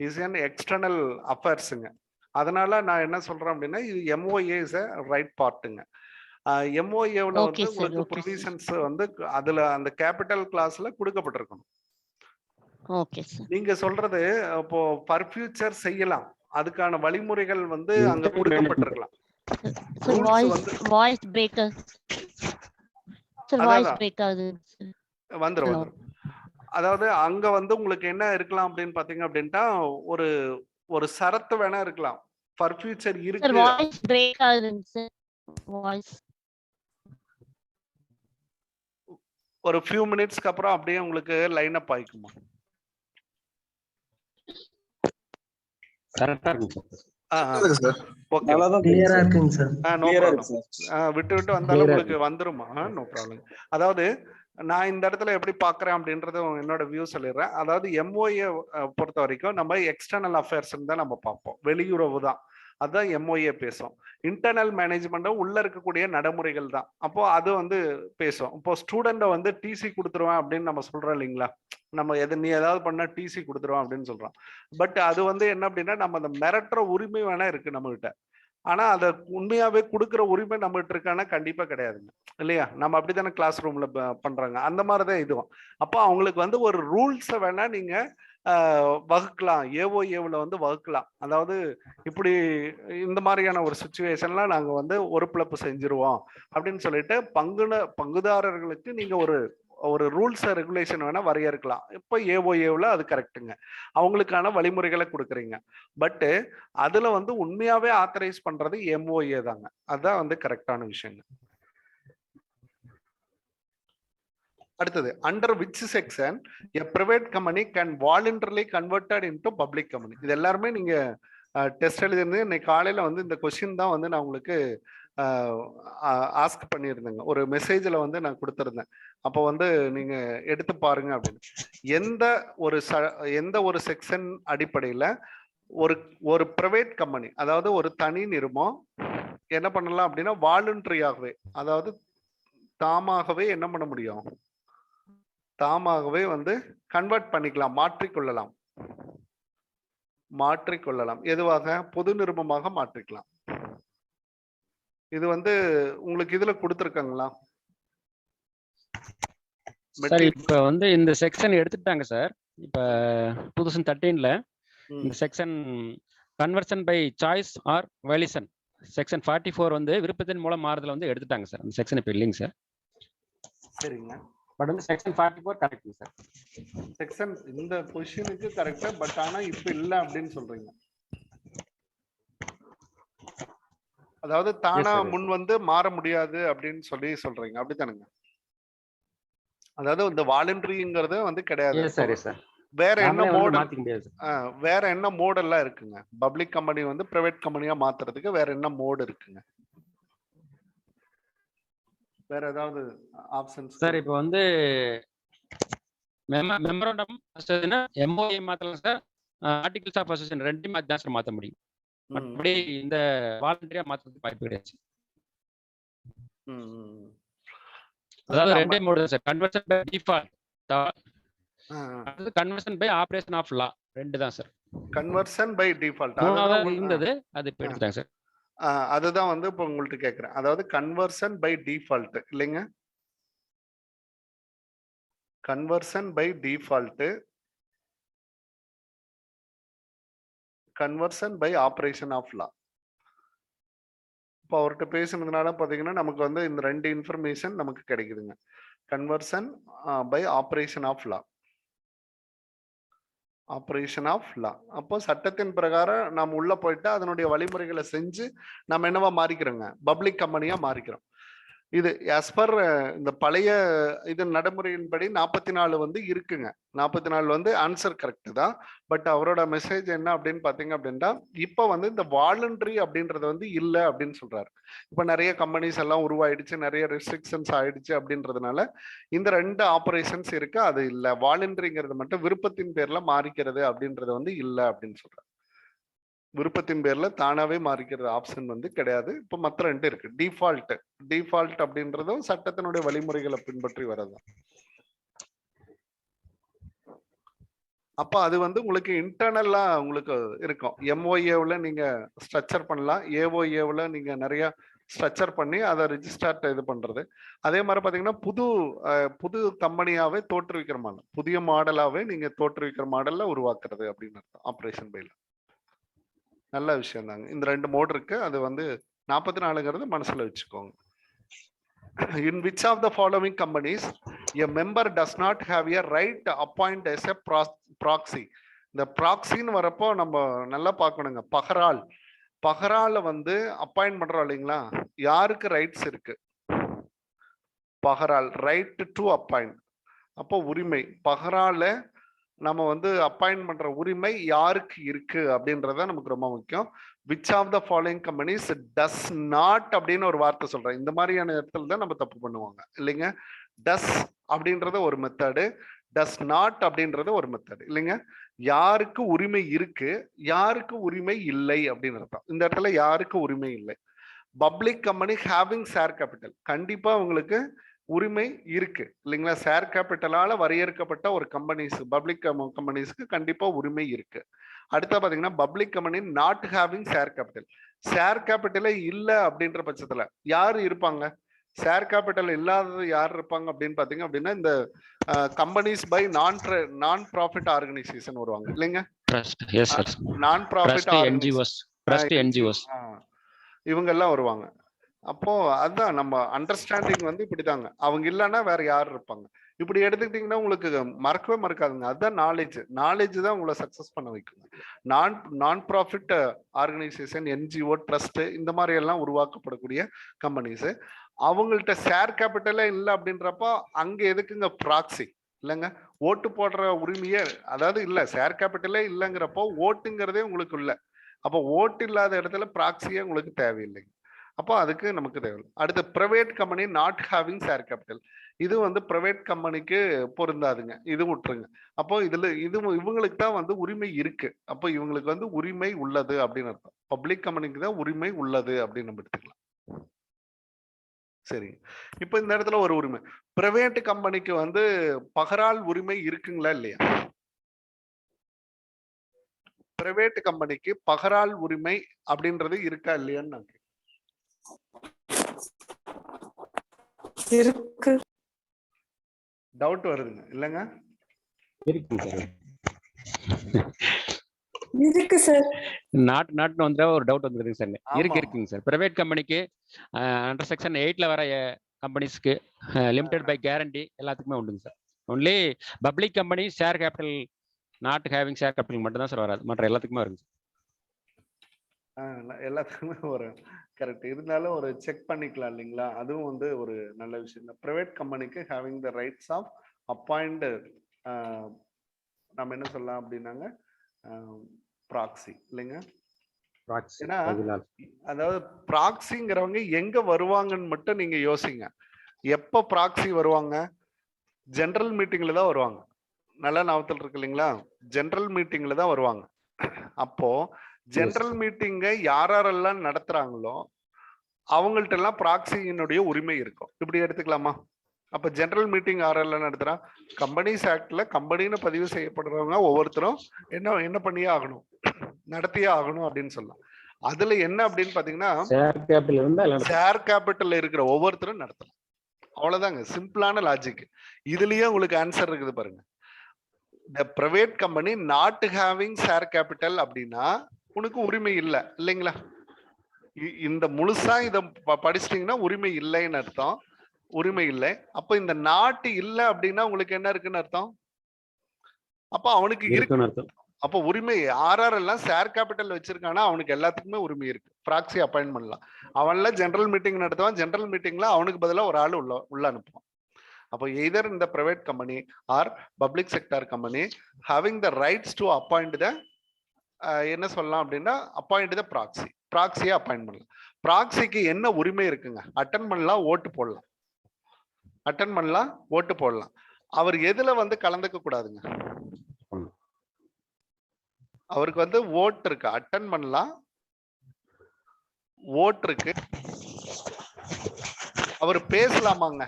இஸ் அன் எக்ஸ்டர்னல் அஃபேர்ஸுங்க. அதனால நான் என்ன சொல்றேன் அப்படின்னா இது MOA இஸ் a ரைட் பார்ட்டுங்க. MOAவில் வந்து உங்களுக்கு ப்ரொவிஷன்ஸ் வந்து அதுல அந்த கேபிட்டல் கிளாஸ்ல கொடுக்கப்பட்டிருக்கணும். நீங்க சொல்றது இப்போ பர் ஃபியூச்சர் செய்யலாம், அதுக்கான வழிமுறைகள் வந்து அங்க கொடுக்கப்பட்டிருக்கலாம். வந்துரும். அதாவது அங்க வந்து உங்களுக்கு என்ன இருக்கலாம் அப்படின்னு பாத்தீங்க அப்படின்ட்டா ஒரு சரத்து வேணா இருக்கலாம். ஃபார் ஃபியூச்சர் சார் இருக்கு. வாய்ஸ் பிரேக் ஆகுதுங்க சார். வாய்ஸ் ஒரு ஃபியூ மினிட்ஸ்க்கு அப்புறம் அப்படியே உங்களுக்கு லைன் அப் ஆயிக்குமா? கரெக்டா இருக்கும் சார். சார் ஓகே, நல்லாதான் கிளியரா இருக்குங்க சார். நோ Clear-ஆ ப்ராப்ளம். இருக்கு சார். விட்டு விட்டு வந்தாலும் Clear-ஆ உங்களுக்கு வந்துருமா? No problem. அதாவது நான் இந்த இடத்துல எப்படி பாக்குறேன் அப்படின்றது என்னோட வியூ சொல்லிடுறேன். அதாவது எம்ஓஏ பொறுத்த வரைக்கும் நம்ம எக்ஸ்டர்னல் அஃபேர்ஸ் தான் நம்ம பார்ப்போம், வெளியுறவு தான், அதுதான் எம்ஓஏ பேசும். இன்டர்னல் மேனேஜ்மெண்ட்டும் உள்ள இருக்கக்கூடிய நடைமுறைகள் தான். அப்போ அது வந்து பேசும். இப்போ ஸ்டூடெண்ட்டை வந்து டிசி கொடுத்துருவேன் அப்படின்னு நம்ம சொல்றோம் இல்லைங்களா, நம்ம நீ ஏதாவது பண்ணா டிசி கொடுத்துருவோம் அப்படின்னு சொல்றோம். பட் அது வந்து என்ன அப்படின்னா, நம்ம அந்த மிரட்டுற உரிமை வேணா இருக்கு நம்ம கிட்ட, ஆனா அதை உண்மையாவே கொடுக்குற உரிமை நம்ம கிட்ட இருக்கானா கண்டிப்பா கிடையாதுங்க, இல்லையா? நம்ம அப்படித்தானே கிளாஸ் ரூம்ல பண்றாங்க, அந்த மாதிரிதான் இதுவும். அப்போ அவங்களுக்கு வந்து ஒரு ரூல்ஸை வேணா நீங்க வகுக்கலாம், ஏஓஏவில் வந்து வகுக்கலாம். அதாவது இப்படி இந்த மாதிரியான ஒரு சுச்சுவேஷன்லாம் நாங்க வந்து ஒரு பிளப்பு செஞ்சிருவோம் அப்படின்னு சொல்லிட்டு பங்குதாரர்களுக்கு நீங்க ஒரு ரூல்ஸ் ரெகுலேஷன் வேணா வரையறுக்கலாம். இப்போ ஏஓஏவில் அது கரெக்டுங்க, அவங்களுக்கான வழிமுறைகளை கொடுக்குறீங்க. பட்டு அதுல வந்து உண்மையாவே ஆத்தரைஸ் பண்றது எம்ஓஏ தாங்க, அதுதான் வந்து கரெக்டான விஷயங்க. அடுத்தது, under which section a private company can voluntarily converted into public company? இது எல்லாருமே நீங்க டெஸ்ட் எழுதிருந்து இன்னைக்கு காலையில வந்து இந்த கொஸ்டின் தான் வந்து நான் உங்களுக்கு ஆஸ்க் பண்ணியிருந்தேங்க, ஒரு மெசேஜில் வந்து நான் கொடுத்துருந்தேன். அப்போ வந்து நீங்க எடுத்து பாருங்க அப்படின்னு. எந்த ஒரு செக்ஷன் அடிப்படையில் ஒரு பிரைவேட் கம்பெனி, அதாவது ஒரு தனி நிறுவனம் என்ன பண்ணலாம் அப்படின்னா, வாலண்டரியாகவே, அதாவது தாமாகவே என்ன பண்ண முடியும், தாமாகவே வந்து கன்வெர்ட் பண்ணிக்கலாம், மாற்றிக்கொள்ளலாம். எதுவாக? பொது நிறுவனமாக மாற்றிக்கலாம். இது வந்து உங்களுக்கு இதுல கொடுத்துருக்காங்களா? சார் இப்ப வந்து இந்த செக்ஷன் எடுத்துட்டாங்க சார். இப்ப 2013ல இந்த section conversion by choice or volition section 44 வந்து விருப்பத்தின் மூலம் மாறுதல் வந்து எடுத்துட்டாங்க சார். அந்த செக்ஷன் இப்ப இல்லைங்க சார். சரிங்க. பட் வந்து செக்ஷன் 44 கரெக்ட் சார். செக்ஷன் இந்த பொசிஷனுக்கு கரெக்டா, பட் ஆனா இப்ப இல்ல அப்படின்னு சொல்றீங்க. அதாவது தானா முன் வந்து மாற முடியாது அப்படின்னு சொல்றீங்க, அப்படித்தானுங்க? அதாவது இந்த வாலண்டரிங்கிறது வந்து கிடையாது. சரி சார். வேற என்ன மோட், மாத்திக்க முடியாது. வேற என்ன மோட் எல்லாம் இருக்குங்க? பப்ளிக் கம்பெனி வந்து பிரைவேட் கம்பெனியா மாத்துறதுக்கு வேற என்ன மோட் இருக்குங்க? வேற ஏதாவது ஆப்ஷன்ஸ்? சார் இப்போ வந்து மெமரண்டம் எம்ஓஏ மாத்தலாம் சார், ஆர்டிகல்ஸ் ஆஃப் அசோசியேஷன் ரெண்டுமே தான் சார் மாத்த முடியும். மற்றபடி இந்த வாலண்டரியா மாத்துறதுக்கு வாய்ப்பு கிடையாது. அதாவது ரெண்டே மோட் தான் sir, conversion by default, conversion by operation of law, ரெண்டு தான் சார். கன்வர்ஷன் பை டிஃபால்ட் இருந்தது, அது இப்ப எடுத்துட்டாங்க சார். அதுதான் வந்து இப்போ உங்கள்ட்ட கேட்கிறேன். அதாவது கன்வர்ஷன் பை டிஃபால்ட் இல்லைங்க, conversion by default, conversion by operation of law. இப்போ அவர்கிட்ட பேசுனதுனால பாத்தீங்கன்னா நமக்கு வந்து இந்த ரெண்டு இன்ஃபர்மேஷன் நமக்கு கிடைக்குதுங்க. Conversion by operation of law, operation of law. அப்போ சட்டத்தின் பிரகாரம் நாம் உள்ள போயிட்டு அதனுடைய வழிமுறைகளை செஞ்சு நம்ம என்னவா மாறிக்கிறோங்க, பப்ளிக் கம்பெனியா மாறிக்கிறோம். இது as per இந்த பழைய இது நடைமுறையின்படி 44 வந்து இருக்குங்க. 44 வந்து ஆன்சர் கரெக்ட் தான். பட் அவரோட மெசேஜ் என்ன அப்படின்னு பாத்தீங்க அப்படின்னா, இப்ப வந்து இந்த வாலண்டரி அப்படின்றது வந்து இல்லை அப்படின்னு சொல்றாரு. இப்ப நிறைய கம்பெனிஸ் எல்லாம் உருவாயிடுச்சு, நிறைய ரெஸ்ட்ரிக்ஷன்ஸ் ஆயிடுச்சு அப்படின்றதுனால இந்த ரெண்டு ஆபரேஷன்ஸ் இருக்கு, அது இல்லை. வாலண்டரிங்கிறது மட்டும் விருப்பத்தின் பேர்ல மாறிக்கிறது அப்படின்றது வந்து இல்லை அப்படின்னு சொல்றாரு. விருப்பத்தின் பேர்ல தானாவே மாறிக்கிறது ஆப்ஷன் வந்து கிடையாது. இப்ப மற்ற ரெண்டு இருக்கு. டிஃபால்ட் அப்படின்றதும் சட்டத்தினுடைய வழிமுறைகளை பின்பற்றி வரது. அப்ப அது வந்து உங்களுக்கு இன்டர்னலா உங்களுக்கு இருக்கும். எம்ஓஏவில் நீங்க ஸ்ட்ரக்சர் பண்ணலாம், ஏஓஏவில் நீங்க நிறைய ஸ்ட்ரக்சர் பண்ணி அதை ரிஜிஸ்டர்ட் இது பண்றது. அதே மாதிரி பாத்தீங்கன்னா புது கம்பெனியாவே தோற்றுவிக்கிற மாடல், புதிய மாடலாவே நீங்க தோற்றுவிக்கிற மாடல்ல உருவாக்குறது அப்படின்னு அர்த்தம் ஆபரேஷன் பைல. நல்ல விஷயம் தாங்க. இந்த ரெண்டு மோட் இருக்கு, அது வந்து 44ங்கிறது மனசுல வச்சுக்கோங்க. In which of the following companies a member does not have a right to appoint as a proxy? இந்த ப்ராக்சின்னு வரப்போ நம்ம நல்லா பார்க்கணுங்க. பஹரால வந்து அப்பாயிண்ட் பண்றோம் இல்லைங்களா, யாருக்கு ரைட்ஸ் இருக்கு? பஹரால் ரைட் டு அப்பாயிண்ட். அப்போ உரிமை பஹரால நம்ம வந்து அப்பாயிண்ட் பண்ற உரிமை யாருக்கு இருக்கு அப்படின்றத நமக்கு ரொம்ப முக்கியம். Which of the following companies does not அப்படின்னு ஒரு வார்த்தை சொல்றேன். இந்த மாதிரியான இடத்துல தான் நம்ம தப்பு பண்ணுவாங்க இல்லைங்க. டஸ் அப்படின்றது ஒரு மெத்தடு, டஸ் நாட் அப்படின்றது ஒரு மெத்தடு இல்லைங்க. யாருக்கு உரிமை இருக்கு, யாருக்கு உரிமை இல்லை அப்படின்னு அர்த்தம். இந்த இடத்துல யாருக்கு உரிமை இல்லை. Public company having share capital, கண்டிப்பா உங்களுக்கு உரிமை இருக்கு இல்லைங்களா. ஷேர் கேபிட்டலால வரையறுக்கப்பட்ட ஒரு கம்பெனிஸ், பப்ளிக் கம்பெனிஸ்க்கு கண்டிப்பா உரிமை இருக்கு. அடுத்த பாத்தீங்கன்னா public company not having share capital, share கேபிட்டலே இல்ல அப்படின்ற பட்சத்துல யாரு இருப்பாங்க? ஷேர் கேபிட்டல் இல்லாதது யார் இருப்பாங்க அப்படின்னு பாத்தீங்க அப்படின்னா இந்த கம்பெனிஸ் பை நான் ப்ராஃபிட் ஆர்கனைசேஷன் வருவாங்க இல்லைங்க. நான் ப்ராஃபிட் இவங்க எல்லாம் வருவாங்க. அப்போ அதுதான் நம்ம அண்டர்ஸ்டாண்டிங் வந்து இப்படிதாங்க. அவங்க இல்லைன்னா வேற யார் இருப்பாங்க? இப்படி எடுத்துக்கிட்டீங்கன்னா உங்களுக்கு மறக்கவே மறக்காதுங்க. அதுதான் நாலேஜ். நாலேஜ் தான் உங்களை சக்சஸ் பண்ண வைக்கும். நான் ப்ராஃபிட் ஆர்கனைசேஷன், என்ஜிஓ, ட்ரஸ்ட் இந்த மாதிரி எல்லாம் உருவாக்கப்படக்கூடிய கம்பெனிஸ், அவங்கள்ட்ட ஷேர் கேபிட்டலே இல்லை அப்படின்றப்போ அங்க எதுக்குங்க ப்ராக்சி இல்லைங்க. ஓட்டு போடுற உரிமையே, அதாவது இல்ல ஷேர் கேபிட்டலே இல்லைங்கிறப்போ ஓட்டுங்கிறதே உங்களுக்கு இல்லை. அப்போ ஓட்டு இல்லாத இடத்துல ப்ராக்சியே உங்களுக்கு தேவையில்லைங்க. அப்போ அதுக்கு நமக்கு தேவை. அடுத்து private company not having share capital, இது வந்து பிரைவேட் கம்பெனிக்கு பொருந்தாதுங்க, இது விட்டுருங்க. அப்போ இதுல இவங்களுக்கு தான் வந்து உரிமை இருக்கு. அப்போ இவங்களுக்கு வந்து உரிமை உள்ளது அப்படின்னு அர்த்தம். பப்ளிக் கம்பெனிக்கு தான் உரிமை உள்ளது அப்படின்னு நம்ம எடுத்துக்கலாம். சரி, இப்போ இந்த இடத்துல ஒரு உரிமை பிரைவேட் கம்பெனிக்கு வந்து பகரால் உரிமை இருக்குங்களா இல்லையா? பிரைவேட் கம்பெனிக்கு பகரால் உரிமை அப்படின்றது இருக்கா இல்லையான்னு நான் இருக்கு. டவுட் வருதுங்க இல்லங்க. இருக்கு சார். நாட்னு வந்தா ஒரு டவுட் வந்துருதுங்க சார். இருக்குங்க சார். பிரைவேட் கம்பெனிக்கு அண்டர் செக்ஷன் 8ல வர கம்பெனிஸ்க்கு லிமிடெட் பை கேரண்டி எல்லாத்துக்குமே உண்டுங்க sir. Only public company share capital not having share capital மட்டும் தான் சார் வராது, மற்ற எல்லாத்துக்குமே வருங்க சார். எல்லாத்துக்குமே வரும், கரெக்ட். இருந்தாலும் ஒரு செக் பண்ணிக்கலாம் இல்லைங்களா, அதுவும் வந்து ஒரு நல்ல விஷயம் தான். பிரைவேட் கம்பெனிக்கு having the rights of appoint, நம்ம என்ன சொல்லலாம் அப்படின்னாங்க ப்ராக்சி இல்லைங்க. ஏன்னா அதாவது ப்ராக்சிங்கிறவங்க எங்க வருவாங்கன்னு மட்டும் நீங்க யோசிங்க. எப்ப ப்ராக்சி வருவாங்க? ஜெனரல் மீட்டிங்ல தான் வருவாங்க. நல்ல ஞாபகத்தில் இருக்கு இல்லைங்களா, ஜெனரல் மீட்டிங்ல தான் வருவாங்க. அப்போ ஜெனரல் மீட்டிங்கை யாரெல்லாம் நடத்துறாங்களோ அவங்கள்ட்ட எல்லாம் ப்ராக்சியினுடைய உரிமை இருக்கும். இப்படி எடுத்துக்கலாமா? அப்ப ஜெனரல் மீட்டிங் யாரெல்லாம் நடத்துறா? கம்பெனிஸ் ஆக்ட்ல கம்பெனின்னு பதிவு செய்யப்படுறவங்க ஒவ்வொருத்தரும் என்ன பண்ணியே ஆகணும், நடத்தியே ஆகணும் அப்படின்னு சொல்லலாம். அதுல என்ன அப்படின்னு பாத்தீங்கன்னா ஷேர் கேபிட்டல் இருக்கிற ஒவ்வொருத்தரும் நடத்தலாம். அவ்வளவுதாங்க, சிம்பிளான லாஜிக். இதுலயே உங்களுக்கு ஆன்சர் இருக்குது பாருங்க. The private company not having share capital அப்படின்னா உனக்கு உரிமை இல்லை இல்லைங்களா. இந்த முழுசா இத படிச்சிட்டீங்கன்னா உரிமை இல்லைன்னு அர்த்தம், உரிமை இல்லை. அப்ப இந்த நாட்டு இல்லை அப்படின்னா உங்களுக்கு என்ன இருக்குன்னு அர்த்தம்? அப்ப அவனுக்கு இருக்கு. அப்ப உரிமை யாரெல்லாம் ஷேர் கேபிட்டல் வச்சிருக்கானா அவனுக்கு எல்லாத்துக்குமே உரிமை இருக்கு. ப்ராக்சி அப்பாயின்ட் பண்ணலாம். அவன்ல ஜெனரல் மீட்டிங் நடத்துவான், ஜெனரல் மீட்டிங்ல அவனுக்கு பதிலாக ஒரு ஆள் உள்ள அனுப்புவான். அப்போ எய்தர் இந்த private company or public sector company having the rights to appoint the என்ன சொல்லலாம் அப்படின்னா அப்பாயிண்ட் த ப்ராக்சி, ப்ராக்சியை அப்பாயிண்ட் பண்ணலாம். ப்ராக்சிக்கு என்ன உரிமை இருக்குங்க? அட்டன் பண்ணலாம், ஓட்டு போடலாம். அட்டன் பண்ணலாம், ஓட்டு போடலாம். அவர் எதுல வந்து கலந்துக்க கூடாதுங்க? அவருக்கு வந்து ஓட்டு இருக்கு, அட்டன் பண்ணலாம், ஓட்டு இருக்கு. அவர் பேசலாமாங்க?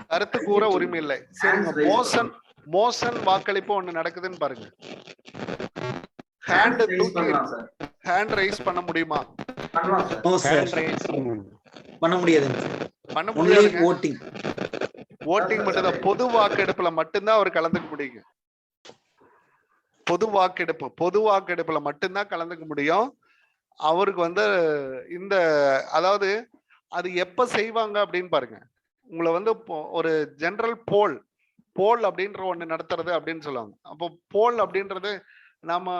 கருத்து கூற உரிமை இல்லை. சரிங்க, மோசன் வாக்களிப்பு ஒண்ணு நடக்குதுன்னு பாருங்க. ஹேண்ட் ரைஸ் பண்ண முடியுமா? பண்ண முடியாது. ஓட்டிங் மட்டும்தான். பொது வாக்கெடுப்புல மட்டும்தான் அவர் கலந்துக்க முடியுங்க. பொது வாக்கெடுப்புல மட்டும்தான் கலந்துக்க முடியும். அவருக்கு வந்து இந்த அதாவது அது எப்ப செய்வாங்க அப்படின்னு பாருங்க. உங்களை வந்து ஒரு ஜெனரல் போல் அப்படின்ற ஒண்ணு நடத்துறது அப்படின்னு சொல்லுவாங்க. அப்போ போல் அப்படின்றது நாம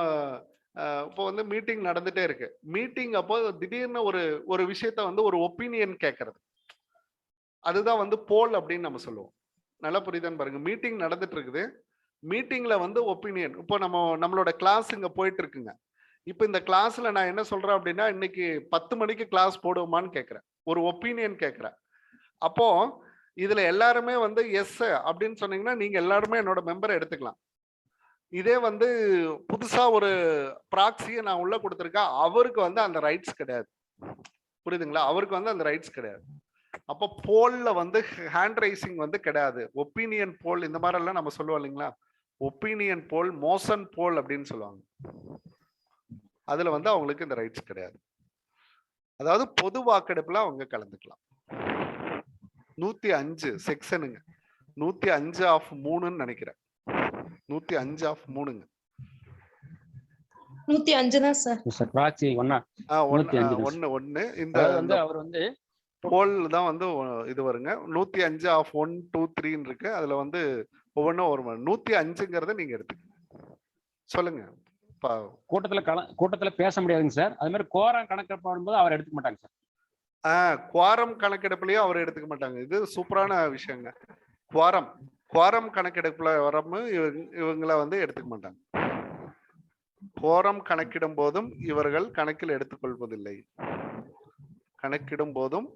இப்போ வந்து மீட்டிங் நடந்துட்டே இருக்கு. மீட்டிங் அப்போ திடீர்னு ஒரு விஷயத்த வந்து ஒரு ஒப்பீனியன் கேட்கறது, அதுதான் வந்து போல் அப்படின்னு நம்ம சொல்லுவோம். நல்லா புரியுதான்னு பாருங்க. மீட்டிங் நடந்துட்டு இருக்குது, மீட்டிங்ல வந்து ஒப்பீனியன். இப்போ நம்மளோட கிளாஸ் இங்க போயிட்டு இருக்குங்க. இப்போ இந்த கிளாஸ்ல நான் என்ன சொல்றேன் அப்படின்னா, இன்னைக்கு 10 மணிக்கு கிளாஸ் போடுவோமான்னு கேட்கிறேன், ஒரு ஒப்பீனியன் கேட்கிறேன். அப்போ இதுல எல்லாருமே வந்து எஸ் அப்படின்னு சொன்னீங்கன்னா நீங்க எல்லாருமே என்னோட மெம்பரை எடுத்துக்கலாம். இதே வந்து புதுசா ஒரு ப்ராக்ஸியை நான் உள்ள கொடுத்துருக்கேன், அவருக்கு வந்து அந்த ரைட்ஸ் கிடையாது. புரியுதுங்களா? அவருக்கு வந்து அந்த ரைட்ஸ் கிடையாது. அப்போ போல்ல வந்து ஹேண்ட் ரைசிங் வந்து கிடையாது. ஒப்பீனியன் போல் இந்த மாதிரி எல்லாம் நம்ம சொல்லுவோம் இல்லைங்களா? ஒப்பீனியன் போல், மோஷன் போல் அப்படின்னு சொல்லுவாங்க. அதுல வந்து அவங்களுக்கு இந்த ரைட்ஸ் கிடையாது. அதாவது பொது வாக்கெடுப்புல அவங்க கலந்துக்கலாம். 105 செக்ஷனுங்க, 105 ஆஃப் 3ன்னு நினைக்கிறேன். 105 ஆஃப் 3ங்க. 105 தான் சார். சார் ப்ராக்ஸி 1 இந்த வந்து அவர் வந்து போல் தான் வந்து இது வருங்க. 105 ஆஃப் 1, 2, 3 இருக்கு. அதுல வந்து ஒவ்வொன்றும் ஒரு 105ங்கிறத நீங்க எடுத்துக்கங்க. சொல்லுங்க. கூட்டத்துல பேச முடியாதுங்க சார். அது மாதிரி கோரம் கணக்கெடுப்பு போடும்போது அவர் எடுத்துக்க மாட்டாங்க சார். குவாரம் கணக்கெடுப்புலயும் அவர் எடுத்துக்க மாட்டாங்க. இது சூப்பரான விஷயங்க. குவாரம் கணக்கெடுப்புல வரமு இவங்களை வந்து எடுத்துக்க மாட்டாங்க. கோரம் கணக்கிடும் போதும் இவர்கள் கணக்கில் எடுத்துக்கொள்வதில்லை. கணக்கிடும் போதும்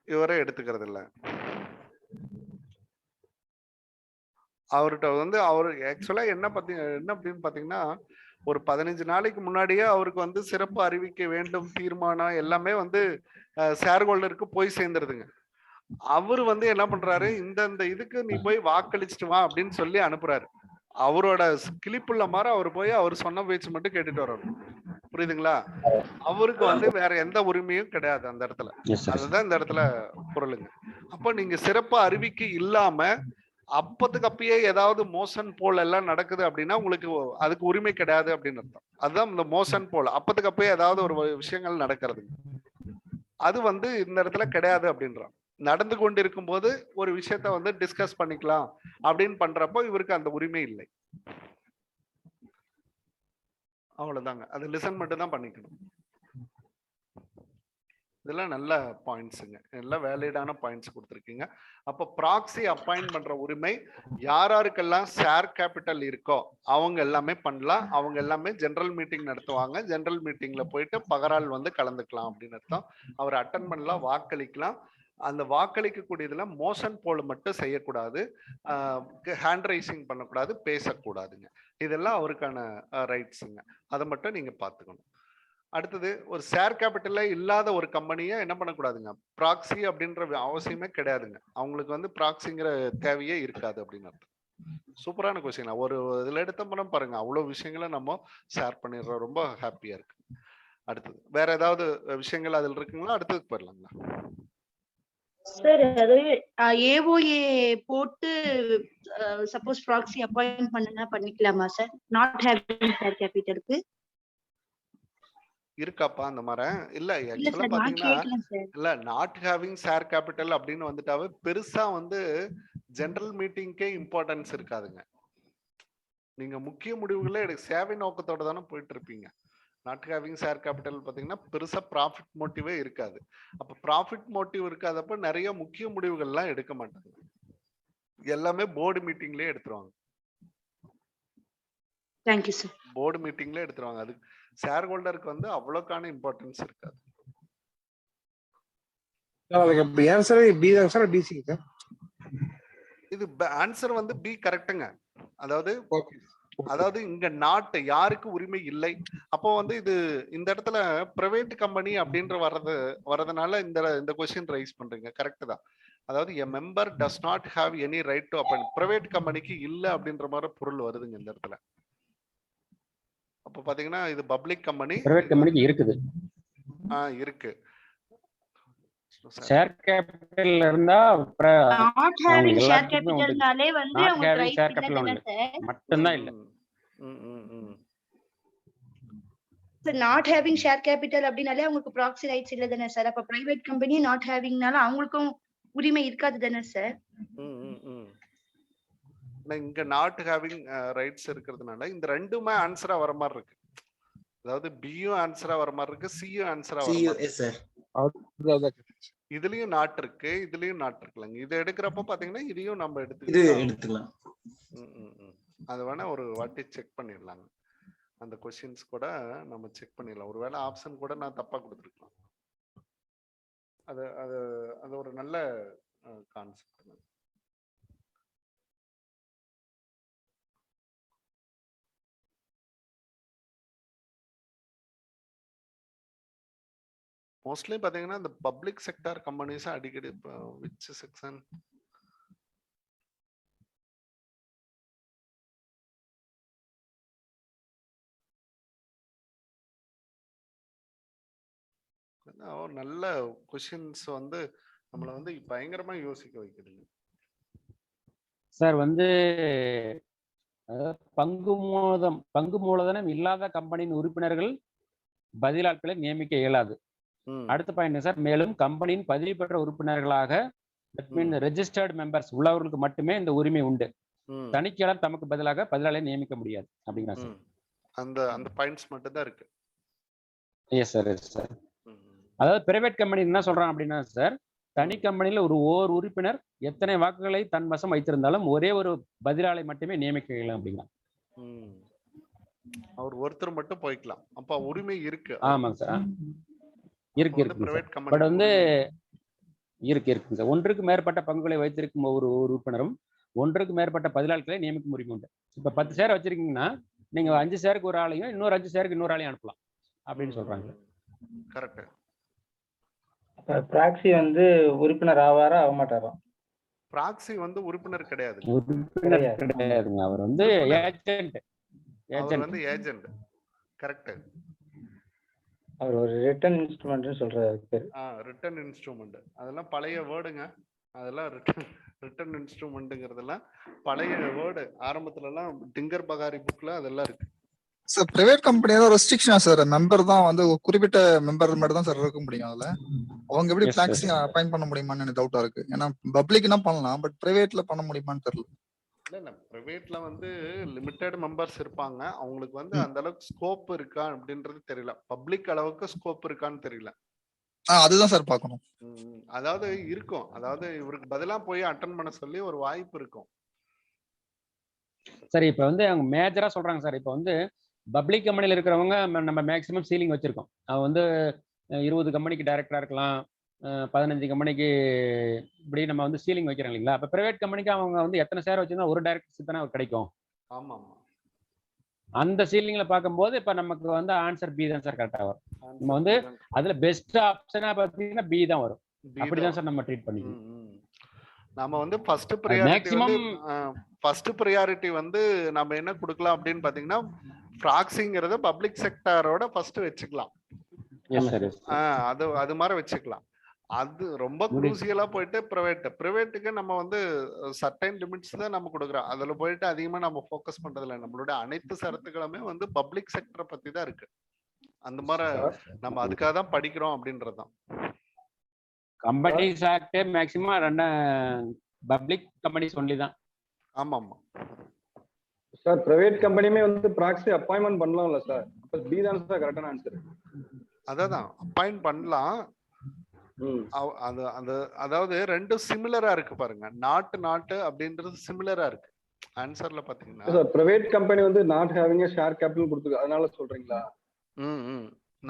இவரை எடுத்துக்கிறது இல்லை. அவர்கிட்ட வந்து அவர் ஆக்சுவலா என்ன அப்படின்னு பாத்தீங்கன்னா, ஒரு 15 நாளைக்கு முன்னாடியே அவருக்கு வந்து சிறப்பு அறிவிக்க வேண்டும் தீர்மானம் எல்லாமே வந்து ஷேர் ஹோல்டருக்கு போய் சேர்ந்துருதுங்க. அவரு வந்து என்ன பண்றாரு, இந்த இதுக்கு நீ போய் வாக்களிச்சுட்டு வா அப்படின்னு சொல்லி அனுப்புறாரு. அவரோட கிளிப்புள்ள மாதிரி அவர் போய் அவர் சொன்ன பேச்சு மட்டும் கேட்டுட்டு வர்றாரு. புரியுதுங்களா? அவருக்கு வந்து வேற எந்த உரிமையும் கிடையாது அந்த இடத்துல. அதுதான் இந்த இடத்துல பொருளுங்க. அப்ப நீங்க சிறப்பு அறிவிக்கை இல்லாம அப்பத்துக்கு அப்பயே ஏதாவது மோஷன் போல் எல்லாம் நடக்குது அப்படின்னா உங்களுக்கு அதுக்கு உரிமை கிடையாது அப்படின்னு அர்த்தம். அதுதான் இந்த மோஷன் போல், அப்பத்துக்கு அப்பயே ஏதாவது ஒரு விஷயங்கள் நடக்கிறது, அது வந்து இந்த இடத்துல கிடையாது அப்படின்றான். நடந்து கொண்டிருக்கும் போது ஒரு விஷயத்த வந்து டிஸ்கஸ் பண்ணிக்கலாம் அப்படின்னு பண்றப்போ இவருக்கு அந்த உரிமை இல்லை. அவ்வளவுதாங்க. அது லிசன் மட்டும் தான் பண்ணிக்கணும். இதெல்லாம் நல்ல பாயிண்ட்ஸுங்க, எல்லாம் வேலிடான பாயிண்ட்ஸ் கொடுத்துருக்கீங்க. அப்போ ப்ராக்ஸி அப்பாயிண்ட் பண்ற உரிமை யாருக்கெல்லாம் ஷேர் கேபிட்டல் இருக்கோ அவங்க எல்லாமே பண்ணலாம். அவங்க எல்லாமே ஜெனரல் மீட்டிங் நடத்துவாங்க. ஜெனரல் மீட்டிங்ல போயிட்டு பகரால் வந்து கலந்துக்கலாம் அப்படின்னு அர்த்தம். அவர் அட்டன் பண்ணலாம், வாக்களிக்கலாம். அந்த வாக்களிக்க கூடியதுல மோஷன் போல் மட்டும் செய்யக்கூடாது, ஹேண்ட் ரைசிங் பண்ணக்கூடாது, பேசக்கூடாதுங்க. இதெல்லாம் அவருக்கான ரைட்ஸுங்க. அதை மட்டும் நீங்க பார்த்துக்கணும். அடுத்தது, ஒரு ஷேர் கேபிட்டல்ல இல்லாத ஒரு கம்பெனியை என்ன பண்ணக்கூடாதுங்க, ப்ராக்ஸி அப்படின்ற அவசியமே கிடையாதுங்க. அவங்களுக்கு வந்து ப்ராக்ஸிங்கிற தேவையே இருக்காது அப்படின்னு அர்த்தம். சூப்பரான கொஸ்டின். ஒரு இதுல எடுத்த பாருங்க, அவ்வளவு விஷயங்களை நம்ம ஷேர் பண்ணிடுறோம். ரொம்ப ஹாப்பியா இருக்கு. அடுத்தது வேற ஏதாவது விஷயங்கள் அதில் இருக்குங்களா? அடுத்ததுக்கு போயிடலாங்களா சார்? அது ஏஓஏ போட்டு சப்போஸ் ப்ராக்ஸி அப்பாயிண்ட் பண்ணனா பண்ணிக்கலாமா சார்? நாட் ஹேவிங் ஷேர் கேபிட்டலுக்கு இருக்காப்பா அந்த மாதிரி? இல்ல ஆக்சுவலா பாத்தீங்கன்னா, இல்ல நாட் ஹேவிங் ஷேர் கேபிட்டல் அப்படின்னு வந்துட்டாவே பெருசா வந்து ஜெனரல் மீட்டிங்கே இம்பார்ட்டன்ஸ் இருக்காதுங்க. நீங்க முக்கிய முடிவுகளே சேவை நோக்கத்தோட தானே போயிட்டு இருப்பீங்க. நாட் ஹேவிங் ஷேர் கேபிட்டல் பாத்தீங்கன்னா பெருசா ப்ராஃபிட் மோட்டிவே இருக்காது. அப்ப ப்ராஃபிட் மோட்டிவ் இருக்காதப்ப நிறைய முக்கிய முடிவுகள்லாம் எடுக்க மாட்டாங்க. எல்லாமே போர்டு மீட்டிங்லயே எடுத்துருவாங்க. Thank you sir. போர்டு மீட்டிங்ல எடுத்துருவாங்க. அது ஷேர் ஹோல்டருக்கு வந்து அவ்வளவுக்கான இம்பார்ட்டன்ஸ் இருக்காது. இது ஆன்சர் வந்து பி கரெக்ட்டுங்க. அதாவது இங்க நாட்டு யாருக்கு உரிமை இல்லை. அப்போ வந்து இது இந்த இடத்துல பிரைவேட் கம்பெனி அப்படின்ற வர்றதுனால இந்த கொஸ்டின் ரைஸ் பண்றீங்க. கரெக்ட் தான். அதாவது எ member does not have any right to appoint. Private கம்பெனிக்கு இல்ல அப்படின்ற மாதிரி பொருள் வருதுங்க இந்த இடத்துல. அப்ப பாத்தீங்கன்னா இது பப்ளிக் கம்பெனி, பிரைவேட் கம்பெனிக்கு இருக்குது. இருக்கு. ஷேர் கேபிட்டல் இருந்தா நாட் ஹேவிங் ஷேர் கேபிட்டல்னாலே வந்து அவங்க ரைட் இல்ல சார். மட்டும் தான் இல்ல. Sir not having share capital அப்படினாலே அவங்களுக்கு ப்ராக்ஸி ரைட்ஸ் இல்ல தானே சார்? அப்ப பிரைவேட் கம்பெனி நாட் ஹேவிங்னால அவங்களுக்கும் உரிமை இருக்காது தானே சார்? இங்க நாட் ஹேவிங் ரைட்ஸ் இருக்கிறதுனால இந்த ரெண்டுமே ஆன்சரா வர மாதிரி இருக்கு. அதாவது பியும் ஆன்சரா வர மாதிரி இருக்கு, சியும் ஆன்சரா வர மாதிரி இருக்கு. இதுலயும் நாட் இருக்கு, இதுலயும் நாட் இருக்குல்லங்க. இது எடுக்கிறப்ப பாத்தீங்கன்னா இதையும் நம்ம எடுத்துக்கலாம். அது வேணா ஒரு வாட்டி செக் பண்ணிடலாங்க. அந்த கொஸ்டின்ஸ் கூட நம்ம செக் பண்ணிடலாம். ஒருவேளை ஆப்ஷன் கூட நான் தப்பா கொடுத்துருக்கலாம். அது அது அது ஒரு நல்ல கான்செப்ட். மோஸ்ட்லி பாத்தீங்கன்னா இந்த பப்ளிக் செக்டார் கம்பெனிஸ் அடிக்கடி விச் செக்ஷன் நல்ல கொஸ்டின்ஸ் வந்து நம்மள வந்து பயங்கரமா யோசிக்க வைக்குதுங்க சார். வந்து பங்கு மூலதனம் இல்லாத கம்பெனியின் உறுப்பினர்கள் பதிலாட்களை நியமிக்க இயலாது. அடுத்த பாயிண்ட் சார், மேலும் கம்பெனியின் பதிவு பெற்ற உறுப்பினர்களாக ரெஜிஸ்டர்ட் மெம்பர்ஸ் உள்ளவர்களுக்கு மட்டுமே இந்த உரிமை உண்டு. தணிக்கையாளர் தமக்கு பதிலாக பதிலாளரை நியமிக்க முடியாது அப்படிங்கிறாங்க சார். அந்த பாயிண்ட்ஸ் மட்டும் தான் இருக்கு. Yes sir, yes sir. அதாவது பிரைவேட் கம்பெனி என்ன சொல்றான் அப்படின்னா சார், தனி கம்பெனியில ஓர் உறுப்பினர் எத்தனை வாக்குகளை தன் வசம் வைத்திருந்தாலும் ஒரே ஒரு பதிலாளை மட்டுமே நியமிக்க இயலும் அப்படிங்கிறான். அவர் ஒருத்தர் மட்டும் போய்க்கலாம். அப்ப உரிமை இருக்கு. ஆமாங்க சார், இருக்கு பட் வந்து இருக்கு சார். ஒன்றுக்கு மேற்பட்ட பங்குகளை வைத்திருக்கும் ஒரு உறுப்பினரும் ஒன்றுக்கு மேற்பட்ட பதிலாளர்களை நியமிக்கும் உரிமை உண்டு. இப்ப 10 ஷேர் வச்சிருக்கீங்கன்னா நீங்க 5 ஷேருக்கு ஒரு ஆளையும் இன்னொரு 5 ஷேருக்கு இன்னொரு ஆளையும் அனுப்பலாம் அப்படின்னு சொல்றாங்க. கரெக்ட். பிராக்சி வந்து உறுப்பினர் ஆவாரா ஆக மாட்டாரா? பிராக்சி வந்து உறுப்பினர் கிடையாது. கிடையாதுங்க, அவர் வந்து ஏஜென்ட். கரெக்ட். அவர் ஒரு ரிட்டன் இன்ஸ்ட்ருமென்ட்னு சொல்றாரு. ரிட்டன் இன்ஸ்ட்ருமெண்ட் அதெல்லாம் பழைய வேர்டுங்க. அதெல்லாம் ரிட்டன் இன்ஸ்ட்ருமெண்ட்ங்கிறதெல்லாம் பழைய வேர்டு. ஆரம்பத்துல எல்லாம் டிங்கர் பகாரி புக்ல அதெல்லாம் இருக்கு. சார் பிரைவேட் கம்பெனி ஏதாவது ரெஸ்ட்ரிக்ஷனா சார்? மெம்பர் தான் வந்து குறிப்பிட்ட மெம்பர் மட்டும் தான் சார் இருக்க முடியும். அதுல அவங்க எப்படி பிளாக்ஸி அப்பாயிண்ட் பண்ண முடியுமான்னு எனக்கு டவுட்டா இருக்கு. ஏன்னா பப்ளிக்னா பண்ணலாம், பட் பிரைவேட்ல பண்ண முடியுமான்னு தெரியல. இல்ல பிரைவேட்ல வந்து லிமிட்டட் மெம்பர்ஸ் இருப்பாங்க. அவங்களுக்கு வந்து அந்த அளவுக்கு ஸ்கோப் இருக்கா அப்படின்றது தெரியல. பப்ளிக் அளவுக்கு ஸ்கோப் இருக்கான்னு தெரியல. அதுதான் சார் பார்க்கணும். அதாவது இருக்கும், அதாவது இவருக்கு பதிலா போய் அட்டெண்ட் பண்ண சொல்லி ஒரு வாய்ப்பு இருக்கும். சரி, இப்ப வந்து அவங்க மேஜரா சொல்றாங்க சார். இப்ப வந்து பப்ளிக் கம்பெனில இருக்கிறவங்க நம்ம மேக்ஸிமம் சீலிங் வச்சிருக்கோம். அவன் வந்து 20 கம்பெனிக்கு டைரக்டரா இருக்கலாம், 15 கம்பெனிக்கு இப்படி நம்ம வந்து சீலிங் வைக்கிறோம் இல்லைங்களா? அப்ப பிரைவேட் கம்பெனிக்கு அவங்க வந்து எத்தனை ஷேர் வச்சிருந்தா ஒரு டைரக்டர் தானே கிடைக்கும். ஆமா ஆமா. அந்த சீலிங்ல பார்க்கும்போது இப்ப நமக்கு வந்து ஆன்சர் பி தான் சார் கரெக்டா வரும். நம்ம வந்து அதுல பெஸ்ட் ஆப்ஷனா பாத்தீங்கன்னா பி தான் வரும். அப்படிதான் சார் நம்ம ட்ரீட் பண்ணிக்கணும். நாம வந்து ஃபர்ஸ்ட் ப்ரையாரிட்டி வந்து நம்ம என்ன கொடுக்கலாம் அப்படின்னு பாத்தீங்கன்னா, ப்ராக்ஸிங்கிறத பப்ளிக் செக்டாரோட ஃபர்ஸ்ட் வச்சுக்கலாம். அது மாதிரி வச்சுக்கலாம். அது ரொம்ப குரூசியலா போயிட்டு பிரைவேட்டுக்கு நம்ம வந்து சர்டைன் லிமிட்ஸ் தான் நம்ம கொடுக்குறோம். அதுல போயிட்டு அதிகமா நம்ம ஃபோக்கஸ் பண்றது இல்லை. நம்மளோட அனைத்து சரத்துகளுமே வந்து பப்ளிக் செக்டரை பத்தி தான் இருக்கு. அந்த மாதிரி நம்ம அதுக்காக தான் படிக்கிறோம் அப்படின்றதுதான். Companies act maximum public companies only தான். ஆமா ஆமா சார். பிரைவேட் கம்பெனியுமே வந்து ப்ராக்ஸி அப்பாயின்ட்மென்ட் பண்ணலாம்ல சார்? அப்ப பி தான் சார் கரெக்டான ஆன்சர். அதான் அப்பாயிண்ட் பண்ணலாம். அதாவது ரெண்டும் சிமிலரா இருக்கு பாருங்க. நாட் அப்படின்றது சிமிலரா இருக்கு ஆன்சர்ல பாத்தீங்கன்னா. சார் பிரைவேட் கம்பெனி வந்து not having a share capital கொடுத்துருக்கு, அதனால சொல்றீங்களா?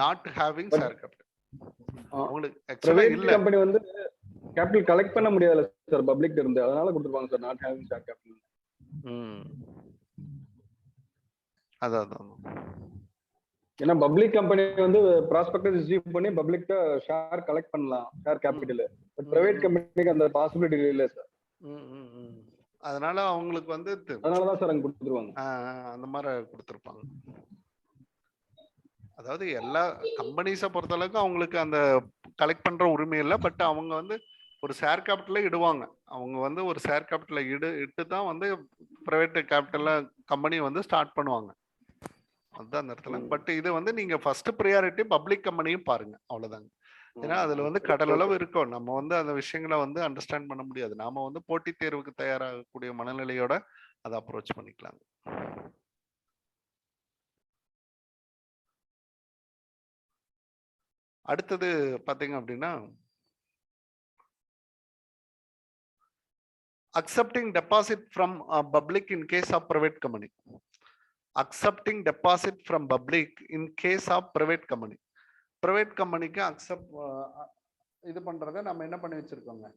Not having share capital. உங்களுக்கு பிரைவேட் கம்பெனி வந்து கேபிட்டல் கலெக்ட் பண்ண முடியாதுல சார் பப்ளிக் இருந்து, அதனால கொடுத்துருப்பாங்க sir not having share capital. அதான் ஏன்னா பப்ளிக் கம்பெனி வந்து ப்ராஸ்பெக்டஸ் இஷ்யூ பண்ணி பப்ளிக் ஷேர் கலெக்ட் பண்ணலாம், ஷேர் கேபிட்டல். பட் பிரைவேட் கம்பெனிக்கு அந்த பாசிபிலிட்டி இல்ல சார். அதனால அவங்களுக்கு வந்து அதனாலதான் சார் அங்க கொடுத்துருவாங்க. அந்த மாதிரி கொடுத்துருப்பாங்க. அதாவது எல்லா கம்பெனிஸை பொறுத்தளவுக்கு அவங்களுக்கு அந்த கலெக்ட் பண்ற உரிமை இல்லை. பட் அவங்க வந்து ஒரு ஷேர் கேபிட்டல இடுவாங்க. அவங்க வந்து ஒரு ஷேர் கேபிட்டல இட்டு தான் வந்து பிரைவேட் கேபிட்டல்ல கம்பெனி வந்து ஸ்டார்ட் பண்ணுவாங்க. அதுதான் அந்த இடத்துல. பட் இது வந்து நீங்க ஃபர்ஸ்ட் ப்ரையாரிட்டி பப்ளிக் கம்பெனியும் பாருங்க, அவ்வளவுதாங்க. ஏன்னா அதுல வந்து கடலளவு இருக்கும். நம்ம வந்து அந்த விஷயங்களை வந்து அண்டர்ஸ்டாண்ட் பண்ண முடியாது. நாம வந்து போட்டித் தேர்வுக்கு தயாராகக்கூடிய மனநிலையோட அதை அப்ரோச் பண்ணிக்கலாம். அடுத்தது பாத்தீங்க அப்படின்னா accepting deposit from public in case of private company. Accepting deposit from public in case of private company. Private companyக்கு அக்செப்ட் இது பண்றதை நம்ம என்ன பண்ணி வச்சிருக்கோங்க,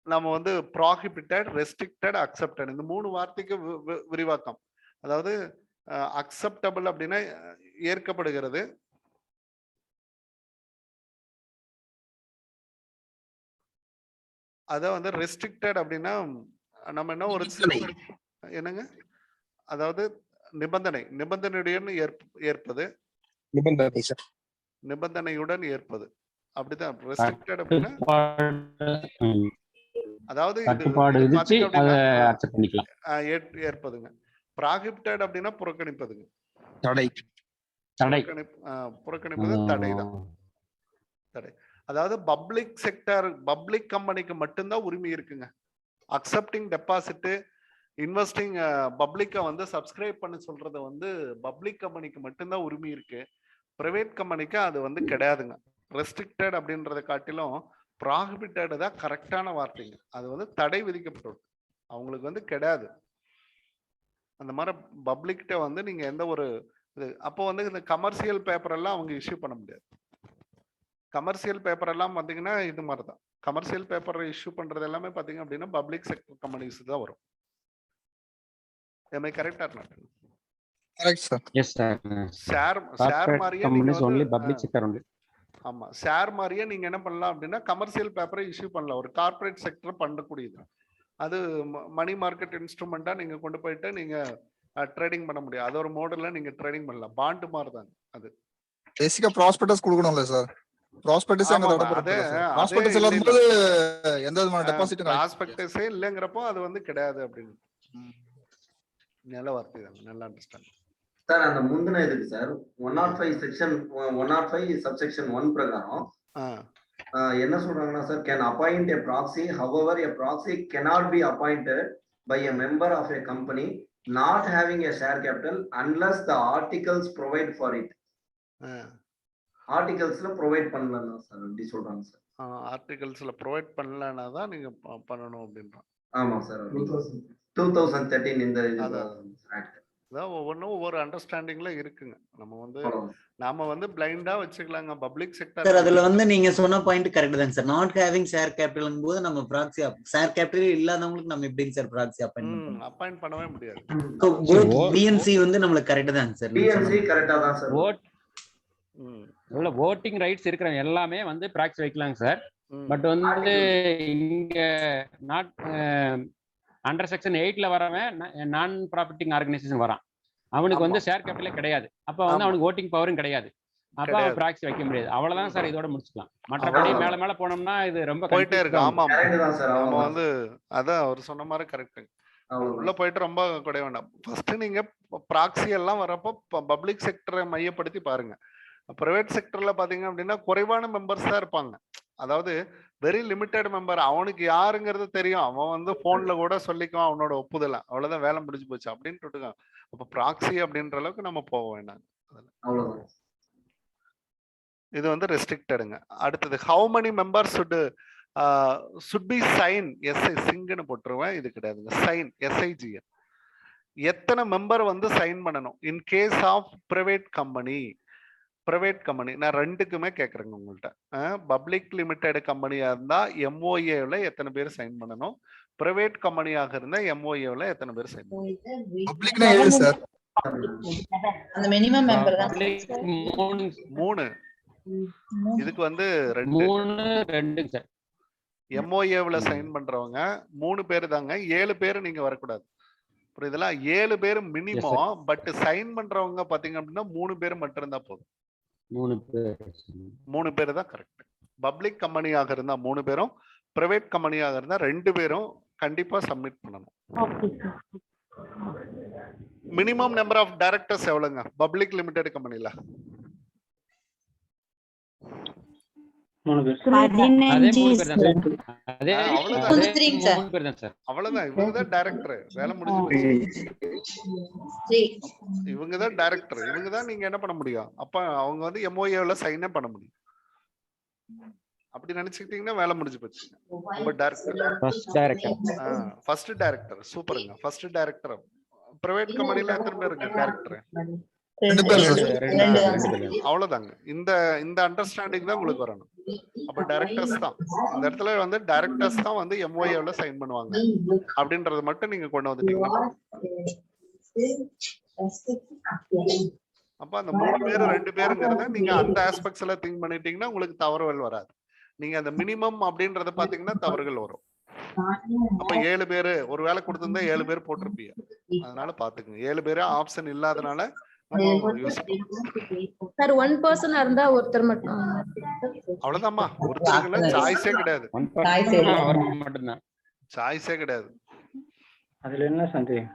நம்ம வந்து ப்ராஹிபிட்டட், ரெஸ்ட்ரிக்டட், அக்செப்டட் இந்த 3 வார்த்தைக்கு விரிவாக்கம். அதாவது அக்செப்டபிள் அப்படின்னா ஏற்கப்படுகிறது, அத வந்து ரெஸ்ட்ரிக்டட் அப்படின்னா நம்ம என்ன ஒரு என்னங்க, அதாவது நிபந்தனையுடன் ஏற்பது, நிபந்தனையுடன் ஏற்பது அப்படிதான் ரெஸ்ட்ரிக்டட் அப்படின்னா. அதாவது ஏற்பதுங்க. ப்ராஹிபிட்டட் அப்படின்னா புறக்கணிப்பதுங்க, புறக்கணிப்பது தடைதான், தடை. அதாவது பப்ளிக் செக்டர், பப்ளிக் கம்பெனிக்கு மட்டும்தான் உரிமை இருக்குங்க. அக்செப்டிங் டெபாசிட், இன்வெஸ்டிங் பப்ளிக்கை வந்து சப்ஸ்கிரைப் பண்ண சொல்றது வந்து பப்ளிக் கம்பெனிக்கு மட்டும்தான் உரிமை இருக்கு. பிரைவேட் கம்பெனிக்கு அது வந்து கிடையாதுங்க. ரெஸ்ட்ரிக்டட் அப்படின்றத காட்டிலும் ப்ராஹிபிட்டட் தான் கரெக்டான வார்த்தைங்க. அது வந்து தடை விதிக்கப்பட்டது, அவங்களுக்கு வந்து கிடையாது. அந்த மாதிரி பப்ளிக்கிட்ட வந்து நீங்க எந்த ஒரு இது, அப்போ வந்து இந்த கமர்ஷியல் பேப்பர் எல்லாம் அவங்க இஷ்யூ பண்ண முடியாது. கமர்ஷியல் பேப்பர் எல்லாம் பாத்தீங்கன்னா இது மாதிரி தான். கமர்ஷியல் பேப்பர் இஷ்யூ பண்றது எல்லாமே பாத்தீங்க அப்படின்னா பப்ளிக் செக்டர் கம்பெனிஸ் தான் வரும். Am I correct or not? Correct sir. Yes sir. Share மாதிரியே நீங்க only public sector only. ஆமா, ஷேர் மாதிரியே நீங்க என்ன பண்ணலாம் அப்படின்னா கமர்ஷியல் பேப்பரை இஷ்யூ பண்ணலாம். ஒரு கார்ப்பரேட் செக்டர் பண்ணக்கூடியது. அது மணி மார்க்கெட் இன்ஸ்ட்ருமெண்டா நீங்க கொண்டு போயிட்டு நீங்க ட்ரேடிங் பண்ண முடியும். அது ஒரு மாடல்ல நீங்க ட்ரேடிங் பண்ணலாம். பாண்ட் மாதிரி தான் அது. பேசிக்கா ப்ராஸ்பெக்டஸ் கொடுக்கணும்ல சார். ப்ராஸ்பெக்டஸ் எங்க தடப்பறது சார். ப்ராஸ்பெக்டஸ் இல்லாதபோது எந்த விதமான டெபாசிட்டும் ப்ராஸ்பெக்டஸே இல்லங்கறப்போ அது வந்து கிடையாது அப்படின்னு. நல்ல வார்த்தை தான், நல்ல அண்டர்ஸ்டாண்ட் சார். அந்த முந்தின இதுக்கு சார் 105 செக்ஷன் 105 சப்செக்ஷன் 1 பிரகாரம் என்ன சொல்றாங்கன்னா sir, can appoint a proxy, however a proxy cannot be appointed by a member of a company not having a share capital unless the articles provide for it. ஆர்டிகல்ஸ்ல provide பண்ணலன்னா sir அப்படி சொல்றாங்க sir. ஆர்டிகல்ஸ்ல provide பண்ணலனா தான் நீங்க பண்ணணும் அப்படின்றாங்க. ஆமா சார். 2013 இந்த ஆக்ட் அதான் ஒவ்வொன்றும் ஒவ்வொரு அண்டர்ஸ்டாண்டிங்ல இருக்குங்க. நாம வந்து பிளைண்டா வச்சுக்கலாங்க பப்ளிக் செக்டர். சார் அதுல வந்து நீங்க சொன்ன பாயிண்ட் கரெக்ட் தாங்க சார். நாட் ஹேவிங் ஷேர் கேபிட்டல்ங்கும் போது நம்ம ப்ராக்ஸி ஷேர் கேபிட்டல் இல்லாதவங்களுக்கு நம்ம எப்படிங்க சார் ப்ராக்ஸி அப்பாயிண்ட் பண்ணவே முடியாது. பிஎன்சி வந்து நம்மளுக்கு கரெக்ட் தாங்க சார். பிஎன்சி கரெக்ட்டா தான் சார். உள்ள வோட்டிங் ரைட்ஸ் இருக்கிறவங்க எல்லாமே வந்து ப்ராக்ஸி வைக்கலாங்க சார். பட் வந்து இங்க நாட் அண்டர் செக்ஷன் 8ல வரவன் நான் ப்ராஃபிட்டிங் ஆர்கனைசேஷன் வரான், அவனுக்கு வந்து ஷேர் கேபிட்டலே கிடையாது. அப்ப வந்து அவனுக்கு ஓட்டிங் பவரும் கிடையாது. அப்ப அவன் ப்ராக்ஸி வைக்க முடியாது. அவ்வளவுதான் சார், இதோட முடிச்சுக்கலாம். மற்றபடி மேல போனோம்னா இது ரொம்ப போயிட்டே இருக்கு. ஆமா நம்ம வந்து அதான் அவர் சொன்ன மாதிரி கரெக்ட். உள்ள போயிட்டு ரொம்ப குறைய வேண்டாம். ஃபர்ஸ்ட் நீங்க ப்ராக்ஸி எல்லாம் வரப்போ பப்ளிக் செக்டரை மையப்படுத்தி பாருங்க. பிரைவேட் செக்டர்ல பாத்தீங்க அப்படின்னா குறைவான மெம்பர்ஸ் தான் இருப்பாங்க. அதாவது வெரி லிமிட்டட் மெம்பர். அவனுக்கு யாருங்கிறது தெரியும், அவன் வந்து போன்ல கூட சொல்லிக்குவான் அவனோட ஒப்புதல், அவ்வளவுதான் வேலை முடிஞ்சு போச்சு அப்படின்னு விட்டுக்கான். அப்ப ப்ராக்ஸி அப்படின்ற அளவுக்கு நம்ம போக வேண்டாம். இது வந்து ரெஸ்ட்ரிக்டடுங்க. அடுத்தது how many members should be sign, S I சிங்னு போட்டுருவேன், இது கிடையாதுங்க, சைன் எஸ்ஐஜிஎன். எத்தனை மெம்பர் வந்து சைன் பண்ணணும் in case of private company. Private company நான் ரெண்டுக்குமே கேட்குறேங்க உங்கள்கிட்ட. பப்ளிக் லிமிடெட் கம்பெனியா இருந்தா எம்ஓஏவில் எத்தனை பேர் சைன் பண்ணணும், பிரைவேட் கம்பெனியாக இருந்தா எம்ஓஏவில் எத்தனை பேர் சைன் பண்ணணும்? மூணு. இதுக்கு வந்து ரெண்டு. எம்ஓஏவில் சைன் பண்றவங்க 3 பேர் தாங்க, 7 பேர் நீங்க வரக்கூடாது. புரியுதுல? 7 பேர் மினிமம். பட் சைன் பண்றவங்க பாத்தீங்க அப்படின்னா 3 பேர் மட்டும் இருந்தா போதும். 3 பேர் தான் கரெக்ட். பப்ளிக் கம்பெனியாக இருந்தா 3 பேரும், பிரைவேட் கம்பெனியாக இருந்தா 2 பேரும் கண்டிப்பா சப்மிட் பண்ணணும். மினிமம் நம்பர் ஆஃப் டைரக்டர்ஸ் எவ்வளவுங்க பப்ளிக் லிமிடெட் கம்பெனில? 3 பேர். அதே 15 3 பேர் தான் சார். அதே அவ்வளவுதான். அதே சரிங்க சார். 3 பேர் தான் சார். அவ்வளவுதான். இவங்கதான் டைரக்டர். வேலை முடிஞ்சு போச்சு. இவங்கதான் டைரக்டர். இவங்கதான் நீங்க என்ன பண்ண முடியும்? அப்ப அவங்க வந்து MOAல சைனே பண்ண முடியும். அப்படி நினைச்சுக்கிட்டீங்கன்னா வேலை முடிஞ்சு போச்சு. உங்க director. First director. First director. சூப்பருங்க. First director. பிரைவேட் கம்பெனில எத்தனை பேர் இருக்கு டைரக்டர்? 2 பேர் சார். 2 பேர். அவ்வளவுதாங்க. இந்த அண்டர்ஸ்டாண்டிங் தான் உங்களுக்கு வரணும். அப்ப டைரக்டர்ஸ் தான் இந்த இடத்துல வந்து டைரக்டர்ஸ் தான் வந்து MOAல சைன் பண்ணுவாங்க அப்படின்றத மட்டும் நீங்க கொண்டு வந்துட்டீங்கன்னா அப்ப அந்த 3 பேர் 2 பேருங்கிறத நீங்க அந்த ஆஸ்பெக்ட்ஸ் எல்லாம் திங்க் பண்ணிட்டீங்கன்னா உங்களுக்கு தவறுகள் வராது. நீங்க அந்த மினிமம் அப்படின்றத பாத்தீங்கன்னா தவறுகள் வரும். அப்ப 7 பேரு ஒரு வேலை கொடுத்திருந்தா 7 பேர் போட்டிருப்பீங்க. அதனால பாத்துக்கங்க. 7 பேரே ஆப்ஷன் இல்லாதனால சார் 1 person இருந்தா ஒருத்தர் மட்டும். அவ்வளவுதான்மா. ஒருத்தருக்கு சாய்ஸே கிடையாது. மட்டும்தான் சாய்ஸே கிடையாது. அதுல என்ன சந்தேகம்?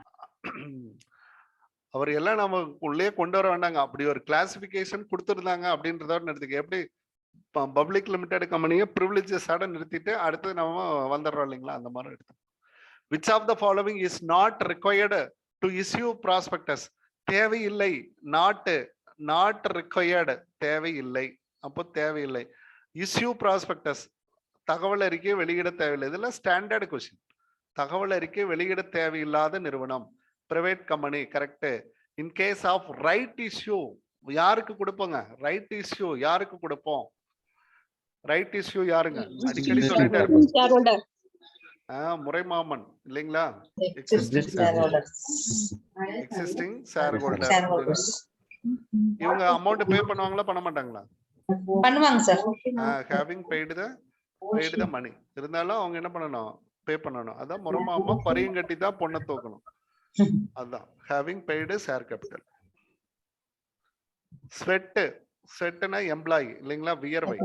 அவர் எல்லாம் நம்ம உள்ளே கொண்டு வர வேண்டாங்க. அப்படி ஒரு கிளாசிபிகேஷன் கொடுத்துருந்தாங்க அப்படின்றத நிறுத்திக்க. எப்படி பப்ளிக் லிமிடெட் கம்பெனியை ப்ரிவிலேஜஸோட நிறுத்திட்டு அடுத்து நம்ம வந்துடுறோம் இல்லைங்களா? அந்த மாதிரி எடுத்து which of the following is not required to issue prospectus? தேவையில்லை. நாட் ரிக்வயர்டு தேவையில்லை. அப்போ தேவையில்லை. இஸ்யூ ப்ராஸ்பெக்டஸ் தகவல் அறிக்கை வெளியிட தேவையில்லை. இதெல்லாம் ஸ்டாண்டர்ட் கொஸ்டின். தகவல் அறிக்கை வெளியிட தேவையில்லாத நிறுவனம் private company. Correct. In case of right issue யாருக்கு கொடுப்போங்க? ரைட் இஷ்யூ யாருக்கு கொடுப்போம்? ரைட் இஷ்யூ யாருங்க? அடிக்கடி சொல்லிட்டே இருப்போம். முறைமாமன் இல்லைங்களா? Existing share holder. இவங்க அமௌண்ட் பே பண்ணுவாங்களா பண்ண மாட்டாங்களா? பண்ணுவாங்க சார். ஹேவிங் பெய்டு த மணி. இருந்தாலும் அவங்க என்ன பண்ணணும்? பே பண்ணணும். அதான் முறைமாமா பரியும் கட்டி தான் பொண்ணை தூக்கணும். அதுதான் ஹேவிங் பெய்டு ஷேர் கேபிட்டல். ஸ்வெட்னா எம்ப்ளாயி இல்லைங்களா? வியர்வை.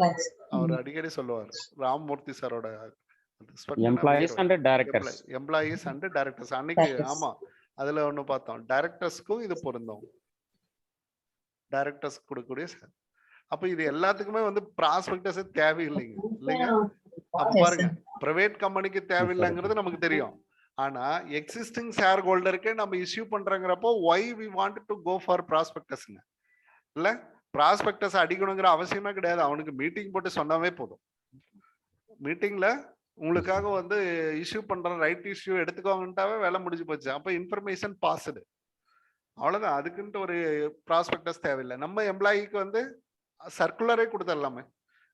அவர் அடிக்கடி சொல்லுவார். ராமமூர்த்தி சாரோட employees and directors. Employees and directors. அன்னைக்கு ஆமா அதுல ஒண்ணு பார்த்தோம். டைரக்டர்ஸ்க்கும் இது பொருந்தும். டைரக்டர்ஸ் கொடுக்கக்கூடிய அப்ப இது எல்லாத்துக்குமே வந்து ப்ராஸ்பெக்டஸ் தேவையில்லைங்க இல்லைங்க? அப்ப பாருங்க பிரைவேட் கம்பெனிக்கு தேவையில்லைங்கிறது நமக்கு தெரியும். ஆனா எக்ஸிஸ்டிங் ஷேர் ஹோல்டருக்கே நம்ம இஷ்யூ பண்றங்கிறப்போ why we want to go for prospectusங்க இல்ல? ப்ராஸ்பெக்டஸ் அடிக்கணுங்கிற அவசியமே கிடையாது. அவனுக்கு மீட்டிங் போட்டு சொன்னாவே போதும். மீட்டிங்ல உங்களுக்காக வந்து இஷ்யூ பண்ற ரைட் இஷ்யூ எடுத்துக்கோங்கன்ட்டாவே வேலை முடிஞ்சு போச்சு. அப்ப இன்ஃபர்மேஷன் பாஸ்டு. அவ்வளவுதான். அதுக்குன்ட்டு ஒரு ப்ராஸ்பெக்டஸ் தேவையில்லை. நம்ம எம்ப்ளாயிக்கு வந்து சர்க்குலரே கொடுத்துடலாமே.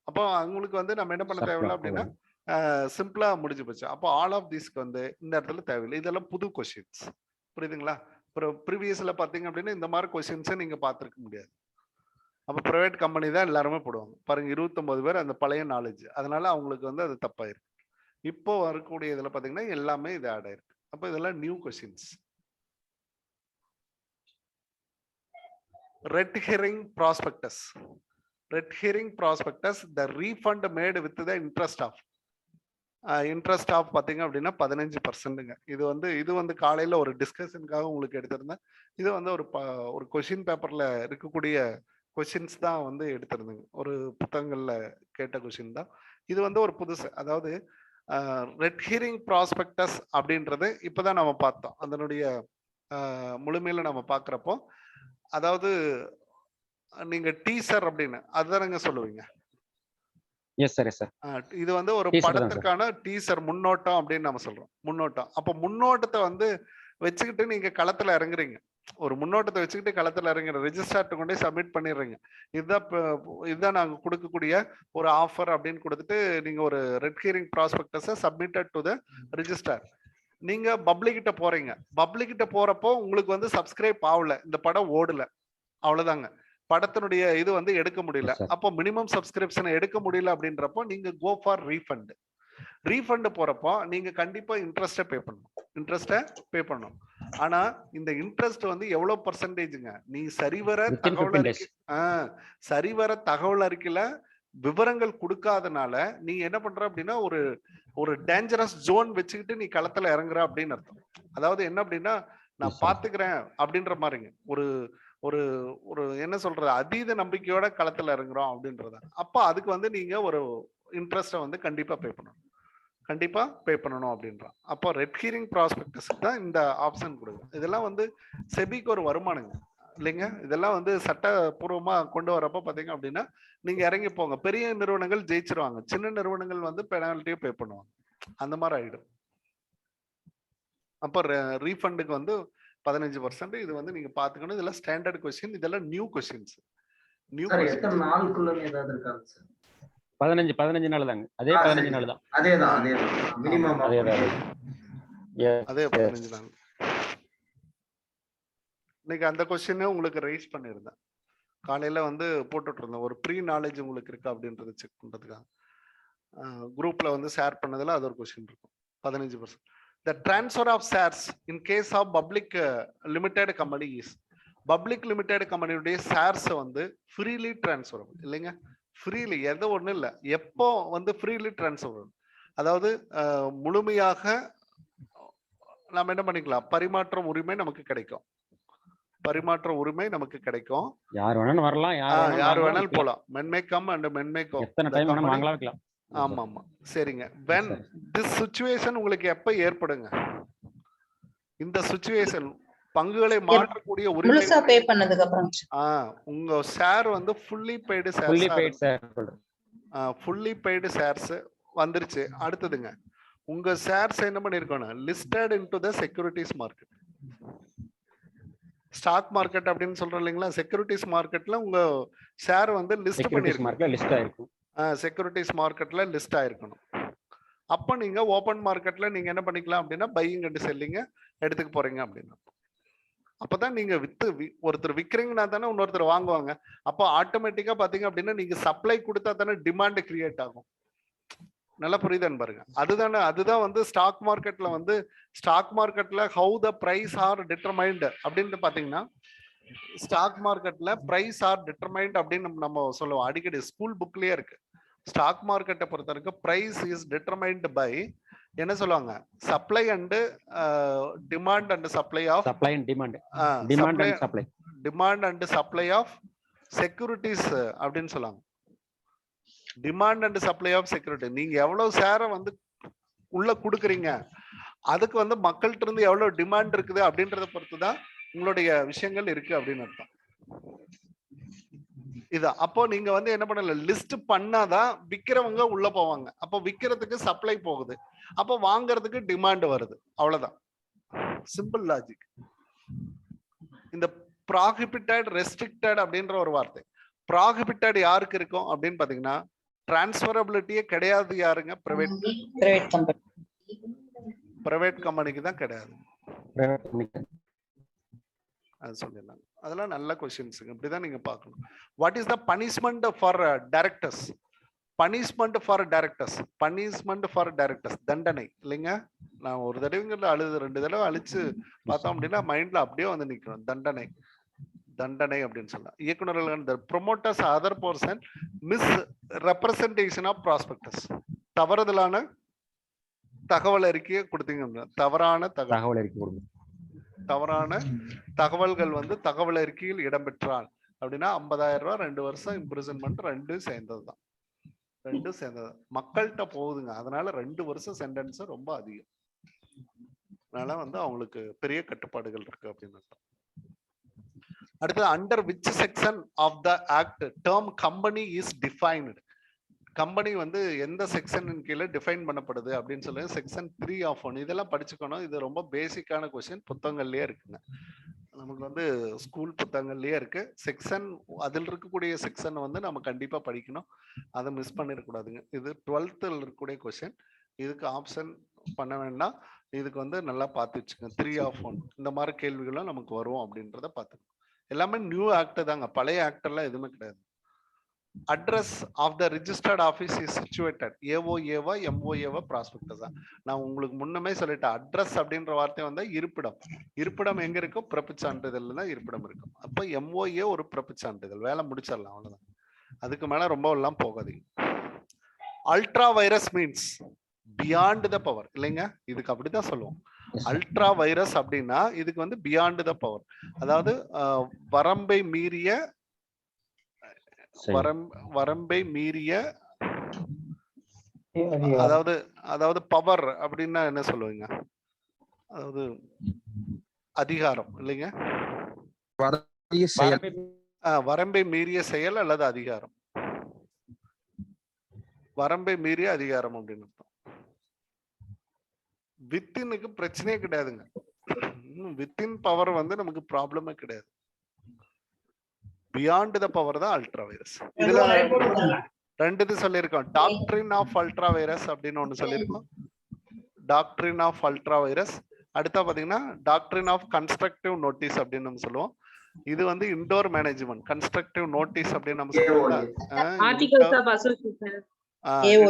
அப்போ அவங்களுக்கு வந்து நம்ம என்ன பண்ண தேவையில்லை அப்படின்னா சிம்பிளா முடிஞ்சு போச்சு. அப்போ ஆல் ஆஃப் திஸ்க்கு வந்து இந்த இடத்துல தேவையில்லை. இதெல்லாம் புது கொஸ்டின்ஸ். புரியுதுங்களா? அப்புறம் ப்ரீவியஸ்ல பாத்தீங்க அப்படின்னா இந்த மாதிரி கொஸ்டின்ஸை நீங்க பார்த்துருக்க முடியாது. அப்போ பிரைவேட் கம்பெனி தான் எல்லாருமே போடுவாங்க. பாருங்க 29 பேர் அந்த பழைய நாலேஜ். அதனால அவங்களுக்கு வந்து அது தப்பாயிருக்கு. இப்போ வரக்கூடிய இதுல பாத்தீங்கன்னா எல்லாமே இது ஆட் ஆயிருக்கு. அப்ப இதெல்லாம் new questions. Red herring prospectus. Red herring prospectus the refund made with the interest of பாத்தீங்க அப்படின்னா 15%ங்க. இது வந்து காலையில ஒரு டிஸ்கஷனுக்காக உங்களுக்கு எடுத்திருந்தேன். இது வந்து ஒரு கொஸ்டின் பேப்பர்ல இருக்கக்கூடிய கொஸ்டின்ஸ் தான் வந்து எடுத்திருந்தேங்க. ஒரு புத்தகங்கள்ல கேட்ட கொஸ்டின் தான். இது வந்து ஒரு புதுசு. அதாவது ரெட் ஹியரிங் ப்ராஸ்பெக்டஸ் அப்படின்றது இப்பதான் நம்ம பார்த்தோம். அதனுடைய முழுமையில நம்ம பார்க்குறப்போ அதாவது நீங்க டீசர் அப்படின்னு அதுதானங்க சொல்லுவீங்க? Yes sir. இது வந்து ஒரு படத்திற்கான டீசர் முன்னோட்டம் அப்படின்னு நம்ம சொல்றோம். முன்னோட்டம். அப்போ முன்னோட்டத்தை வந்து வச்சுக்கிட்டு நீங்க களத்துல இறங்குறீங்க. ஒரு முன்னோட்டத்தை வச்சுக்கிட்டு களத்துல இறங்குற ரெஜிஸ்டர்ட்ட கொண்டே சப்மிட் பண்ணிடுறீங்க. இதுதான் நாங்க கொடுக்கக்கூடிய ஒரு ஆஃபர் அப்படின்னு கொடுத்துட்டு நீங்க ஒரு ரெட் ஹியரிங் ப்ராஸ்பெக்டஸை சப்மிட்டட் டு த ரெஜிஸ்டர். நீங்க பப்ளிக் கிட்ட போறீங்க. பப்ளிக் கிட்ட போறப்போ உங்களுக்கு வந்து சப்ஸ்கிரைப் ஆகல, இந்த படம் ஓடல, அவ்வளவுதாங்க. படத்தினுடைய இது வந்து எடுக்க முடியல. அப்போ மினிமம் சப்ஸ்கிரிப்ஷன் எடுக்க முடியல அப்படின்றப்போ நீங்க கோ ஃபார் ரீஃபண்ட். ரீஃபண்ட் போறப்போ நீங்க கண்டிப்பா இன்ட்ரெஸ்ட்டை பே பண்ணணும். ஆனா இந்த இன்ட்ரெஸ்ட் வந்து எவ்வளவு பர்சன்டேஜுங்க? நீ சரிவர தகவல் அறிக்கையில விவரங்கள் கொடுக்காதனால நீ என்ன பண்ற அப்படின்னா ஒரு டேஞ்சரஸ் ஜோன் வச்சுக்கிட்டு நீ களத்துல இறங்குற அப்படின்னு அர்த்தம். அதாவது என்ன அப்படின்னா நான் பாத்துக்கிறேன் அப்படின்ற மாதிரிங்க. ஒரு ஒரு என்ன சொல்றது, அதீத நம்பிக்கையோட களத்துல இறங்குறோம் அப்படின்றத. அப்ப அதுக்கு வந்து நீங்க ஒரு இன்ட்ரெஸ்ட்டை வந்து கண்டிப்பா பே பண்ணணும், கண்டிப்பா பே பண்ணணும் அப்படின்றான். அப்போ ரெட் ஹீரிங் ப்ராஸ்பெக்டஸ் தான் இந்த ஆப்ஷன் கொடுக்கும். இதெல்லாம் வந்து செபிக்கு ஒரு வருமானங்க இல்லைங்க. இதெல்லாம் வந்து சட்டப்பூர்வமா கொண்டு வரப்ப பாத்தீங்க அப்படின்னா நீங்க இறங்கி போங்க. பெரிய நிறுவனங்கள் ஜெயிச்சிருவாங்க, சின்ன நிறுவனங்கள் வந்து பெனால்ட்டியை பே பண்ணுவாங்க, அந்த மாதிரி ஆயிடும். அப்போ ரீஃபண்டுக்கு வந்து 15%. இது வந்து நீங்க பாத்துக்கணும். இதெல்லாம் ஸ்டாண்டர்ட் கொஸ்டின், இதெல்லாம் நியூ கொஸ்டின்ஸ். நியூ எத்தனை நாளுக்குள்ள ஏதாவது இருக்காங்க சார்? 15 நாள் தாங்க. அதே 15 நாள் தான். அதேதான் மினிமம். அதே 15 நாள். இன்னைக்கு அந்த கொஸ்டினே உங்களுக்கு ரைஸ் பண்ணியிருந்தேன். காலையில வந்து போட்டுட்டு இருந்தேன். ஒரு ப்ரீ நாலேஜ் உங்களுக்கு இருக்கா அப்படின்றத செக் பண்றதுக்காக குரூப்ல வந்து ஷேர் பண்ணதுல அது ஒரு கொஸ்டின் இருக்கும். 15%. The transfer of shares in case of public limited company is public limited company உடைய ஷேர்ஸ் வந்து ஃப்ரீலி டிரான்ஸ்ஃபர் இல்லைங்க. ஃப்ரீலி எதோ ஒண்ணு இல்ல, எப்போ வந்து ஃப்ரீலி டிரான்ஸ்ஃபர், அதாவது முழுமையாக நாம என்ன பண்ணிக்கலாம், பரிமாற்ற உரிமை நமக்கு கிடைக்கும். பரிமாற்ற உரிமை நமக்கு கிடைக்கும். யார் வேணாலும் வரலாம், யார் வேணாலும் போலாம். மென்மை கம் அண்ட் மென்மை கோ எத்தனை டைம் வேணாலும் வாங்கலாம் வைக்கலாம். ஆமா ஆமா சரிங்க. when this situation உங்களுக்கு எப்ப ஏற்படுங்க, இந்த சிச்சுவேஷன் பங்குகளை மாற்றக்கூடிய உரிமை முழுசா பே பண்ணதுக்கு அப்புறம் உங்க ஷேர் வந்து ஃபுல்லி பெய்டு ஷேர்ஸ் வந்துருச்சு. அடுத்ததுங்க உங்க ஷேர்ஸ் என்ன பண்ணிருக்கணும், listed into the securities market. Stock market அப்படின்னு சொல்றோம் இல்லைங்களா, செக்யூரிட்டிஸ் மார்க்கெட்ல உங்க ஷேர் வந்து லிஸ்ட் பண்ணிருக்கணும். செக்யூரிட்டிஸ் மார்க்கெட்ல லிஸ்ட் ஆயிருக்கணும். அப்ப நீங்க ஓபன் மார்க்கெட்ல நீங்க என்ன பண்ணிக்கலாம் அப்படின்னா பையிங் அண்ட் செல்லிங்க எடுத்துக்க போறீங்க அப்படின்னா, அப்பதான் நீங்க ஒருத்தர் விற்கிறீங்கன்னா தானே இன்னொருத்தர் வாங்குவாங்க. அப்போ ஆட்டோமேட்டிக்கா பாத்தீங்க அப்படின்னா நீங்க சப்ளை கொடுத்தா தானே டிமாண்ட் கிரியேட் ஆகும். நல்லா புரியுதுன்னு பாருங்க. அதுதான் வந்து ஸ்டாக் மார்க்கெட்ல how the price are determined அப்படின்னு பாத்தீங்கன்னா, ஸ்டாக் மார்க்கெட்ல பிரைஸ் ஆர் டிட்டர்மைன்ட் அப்படின்னு நம்ம சொல்லுவோம் அடிக்கடி, ஸ்கூல் புக்லயே இருக்கு. ஸ்டாக் மார்க்கெட்டை பொறுத்த வரைக்கும் பிரைஸ் இஸ் டிட்டர்மைன்ட் பை என்ன சொல்லுவாங்க, supply and demand and supply of demand and supply of securities அப்படின்னு சொல்லுவாங்க. Demand and supply of security. நீங்க எவ்வளவு ஷேரை வந்து உள்ள கொடுக்குறீங்க, அதுக்கு வந்து மக்கள்கிட்ட இருந்து எவ்வளவு டிமாண்ட் இருக்குது அப்படின்றத பொறுத்துதான் உங்களுடைய விஷயங்கள் இருக்கு அப்படின்னு அர்த்தம். இதான். அப்போ நீங்க வந்து என்ன பண்ணல, லிஸ்ட் பண்ணாதான் விக்கிறவங்க உள்ள போவாங்க. அப்போ விக்கிறதுக்கு சப்ளை போகுது, அப்போ வாங்குறதுக்கு டிமாண்ட் வருது. அவ்வளவுதான், சிம்பிள் லாஜிக். இந்த ப்ராஹிபிட்டட் ரெஸ்ட்ரிக்டட் அப்படின்ற ஒரு வார்த்தை, ப்ராஹிபிட்டட் யாருக்கு இருக்கும் அப்படின்னு பாத்தீங்கன்னா, டிரான்ஸ்பரபிலிட்டியே கிடையாது. யாருங்க, பிரைவேட் கம்பெனிக்கு தான் கிடையாது. அது சொல்லிடலாம். அதெல்லாம் நல்ல கொஸ்டின்ஸ், இப்படிதான் நீங்க பார்க்கணும். What is the punishment for directors? Punishment for directors தண்டனை இல்லைங்க. நான் ஒரு தடவைங்கிறது அழுது 2 தடவை அழிச்சு பார்த்தோம் அப்படின்னா மைண்ட்ல அப்படியே வந்து நிக்கணும். தண்டனை அப்படின்னு சொல்லலாம். இயக்குநர்கள் promoters other person misrepresentation of prospectus, தவறுதலான தகவல் அறிக்கையை கொடுத்தீங்க, தவறான தகவல்கள் வந்து தகவல் அறிக்கையில் இடம்பெற்றால் அப்படின்னா 50,000 ரூபாய் 2 வருஷம் இம்ப்ரிசன்மெண்ட். ரெண்டும் சேர்ந்ததுதான். மக்கள்கிட்ட போகுதுங்க. அதனால 2 வருஷம் சென்டென்ஸ் ரொம்ப அதிகம். அதனால வந்து அவங்களுக்கு பெரிய கட்டுப்பாடுகள் இருக்கு அப்படின்னு அர்த்தம். அடுத்து, under which section of the act term company is defined. Company வந்து எந்த செக்ஷன் கீழே டிஃபைன் பண்ணப்படுது அப்படின்னு சொல்லி செக்ஷன் 3 ஆஃப் 1. இதெல்லாம் படிச்சுக்கணும். இது ரொம்ப பேசிக்கான கொஸ்டின், புத்தகங்கள்லயே இருக்குங்க. நமக்கு வந்து ஸ்கூல் புத்தகங்கள்லயே இருக்கு செக்ஷன். அதில் இருக்கக்கூடிய செக்ஷன் வந்து நம்ம கண்டிப்பா படிக்கணும், அதை மிஸ் பண்ணிடக்கூடாதுங்க. இது 12th இருக்கக்கூடிய கொஸ்டின். இதுக்கு ஆப்ஷன் பண்ண வேண்டாம். இதுக்கு வந்து நல்லா பார்த்து வச்சுக்கோங்க. 3 ஆஃப் 1 இந்த மாதிரி கேள்விகளும் நமக்கு வரும் அப்படின்றத பார்த்துக்கணும். எல்லாமே நியூ ஆக்ட் தாங்க, பழைய ஆக்ட் எல்லாம் எதுவுமே கிடையாது. Address of the registered office is situated. ஏஓஏவா எம்ஓஏவா ப்ராஸ்பெக்டஸா? நான் உங்களுக்கு முன்னமே சொல்லிட்டேன். அட்ரஸ் அப்படின்ற வார்த்தை வந்து இருப்பிடம் எங்க இருக்கும், பிறப்பு சான்றிதழ்ல தான் இருப்பிடம் இருக்கும். அப்ப எம்ஓஏ ஒரு பிறப்பு சான்றிதழ், வேலை முடிச்சிடலாம், அவ்வளவுதான். அதுக்கு மேல ரொம்ப எல்லாம் போகாதீங்க. Ultra virus means beyond the power இல்லைங்க. இதுக்கு அப்படிதான் சொல்லுவோம். அல்ட்ரா வைரஸ் அப்படின்னா இதுக்கு வந்து பியாண்ட் த பவர், அதாவது வரம்பை மீறிய வரம்பை மீறிய அதாவது பவர் அப்படின்னா என்ன சொல்லுவீங்க? அதாவது அதிகாரம் இல்லைங்க, வரம்பை மீறிய செயல் அல்லது அதிகாரம், வரம்பை மீறிய அதிகாரம் அப்படின்னு அர்த்தம். வித்தினுக்கு பிரச்சனையே கிடையாதுங்க, வித்தின் பவர் வந்து நமக்கு ப்ராப்ளமே கிடையாது. பியாண்ட் த பவர் தான் அல்ட்ரா வைரஸ். இதுல ரெண்டு இது சொல்லியிருக்கோம், டாக்டரின் ஆஃப் அல்ட்ரா வைரஸ் அப்படின்னு ஒண்ணு சொல்லியிருக்கோம், டாக்டரின் ஆஃப் அல்ட்ரா வைரஸ். அடுத்தா பாத்தீங்கன்னா டாக்டரின் ஆஃப் கன்ஸ்ட்ரக்டிவ் நோட்டீஸ் அப்படின்னு நம்ம சொல்லுவோம். இது வந்து இன்டோர் மேனேஜ்மெண்ட், கன்ஸ்ட்ரக்டிவ் நோட்டீஸ் அப்படின்னு நம்ம சொல்லுவோம்.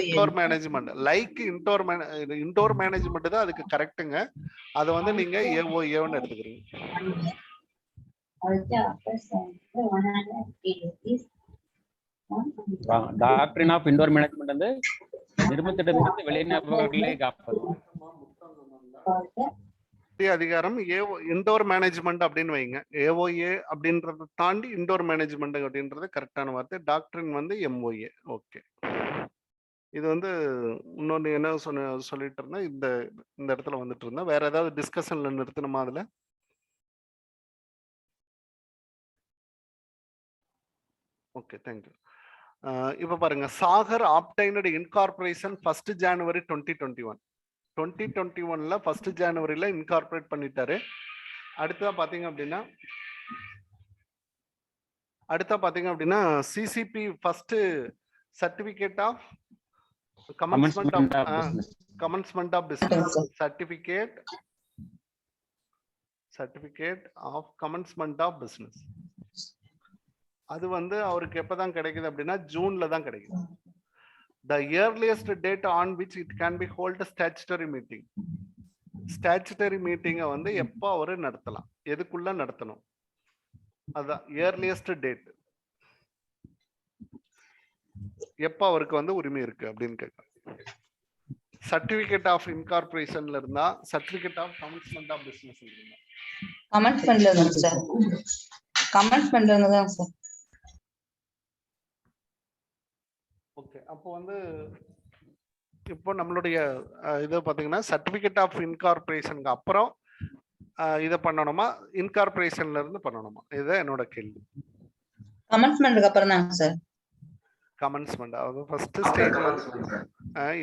Indoor management like indoor management தான் அதுக்கு கரெக்ட்டுங்க. அதை வந்து நீங்க ஏஓஏன்னு எடுத்துக்கிறீங்க. டாக்டரின் ஆஃப் இன்டோர் மேனேஜ்மெண்ட் வந்து நிர்பந்தத்திலிருந்து வெளிநபர்களை காப்பது. அதிகாரம் இன்டோர் மேனேஜ்மெண்ட் அப்படின்னு வைங்க. ஏஓஏ அப்படின்றத தாண்டி இன்டோர் மேனேஜ்மெண்ட் அப்படின்றது கரெக்டான வார்த்தை. டாக்டரின் வந்து எம்ஓஏ. ஓகே, இது வந்து இன்னொன்னு என்ன சொல்லிட்டு இருந்தேன், இந்த இடத்துல வந்துட்டு இருந்தேன். வேற ஏதாவது டிஸ்கஷன்ல நிறுத்தணுமா அதுல? Okay, thank you. இப்ப பாருங்க, சாகர் ஆப்டைனட் இன்கார்பரேஷன் 1 ஜனவரி 2021. 2021ல 1 ஜனவரியில இன்கார்பரேட் பண்ணிட்டாரு. அடுத்தா பாத்தீங்க அப்படின்னா CCP first certificate of commencement of business, certificate of commencement of business. அது வந்து அவருக்கு எப்பதான் கிடைக்குது அப்படின்னா ஜூன்ல தான் கிடைக்குது. The earliest date on which it can be hold a statutory meeting. Statutory meeting வந்து எப்போ அவரு நடத்தலாம், எதுக்குள்ள நடத்தணும், அதான் earliest date. எப்போ அவருக்கு வந்து உரிமை இருக்கு அப்படின்னு கேட்கலாம். சர்டிபிகேட் ஆஃப் இன்கார்பரேஷன்ல இருந்தா, certificate of commencement of business இருந்தா, கமன்ஸ்மெண்ட்ல இருந்தா சார், கமன்ஸ்மெண்ட்ல இருந்தா சார். ஓகே, அப்போ வந்து இப்போ நம்மளுடைய இது பாத்தீங்கன்னா சர்டிபிகேட் ஆஃப் இன்கார்பரேஷனுக்கு அப்புறம் இதை பண்ணணுமா, இன்கார்பரேஷன்ல இருந்து பண்ணணுமா? இதுதான் என்னோட கேள்வி. கமன்ஸ்மெண்ட்க்கு அப்புறம் தான் சார். கமன்ஸ்மெண்ட் அதாவது ஃபர்ஸ்ட் ஸ்டேஜ்.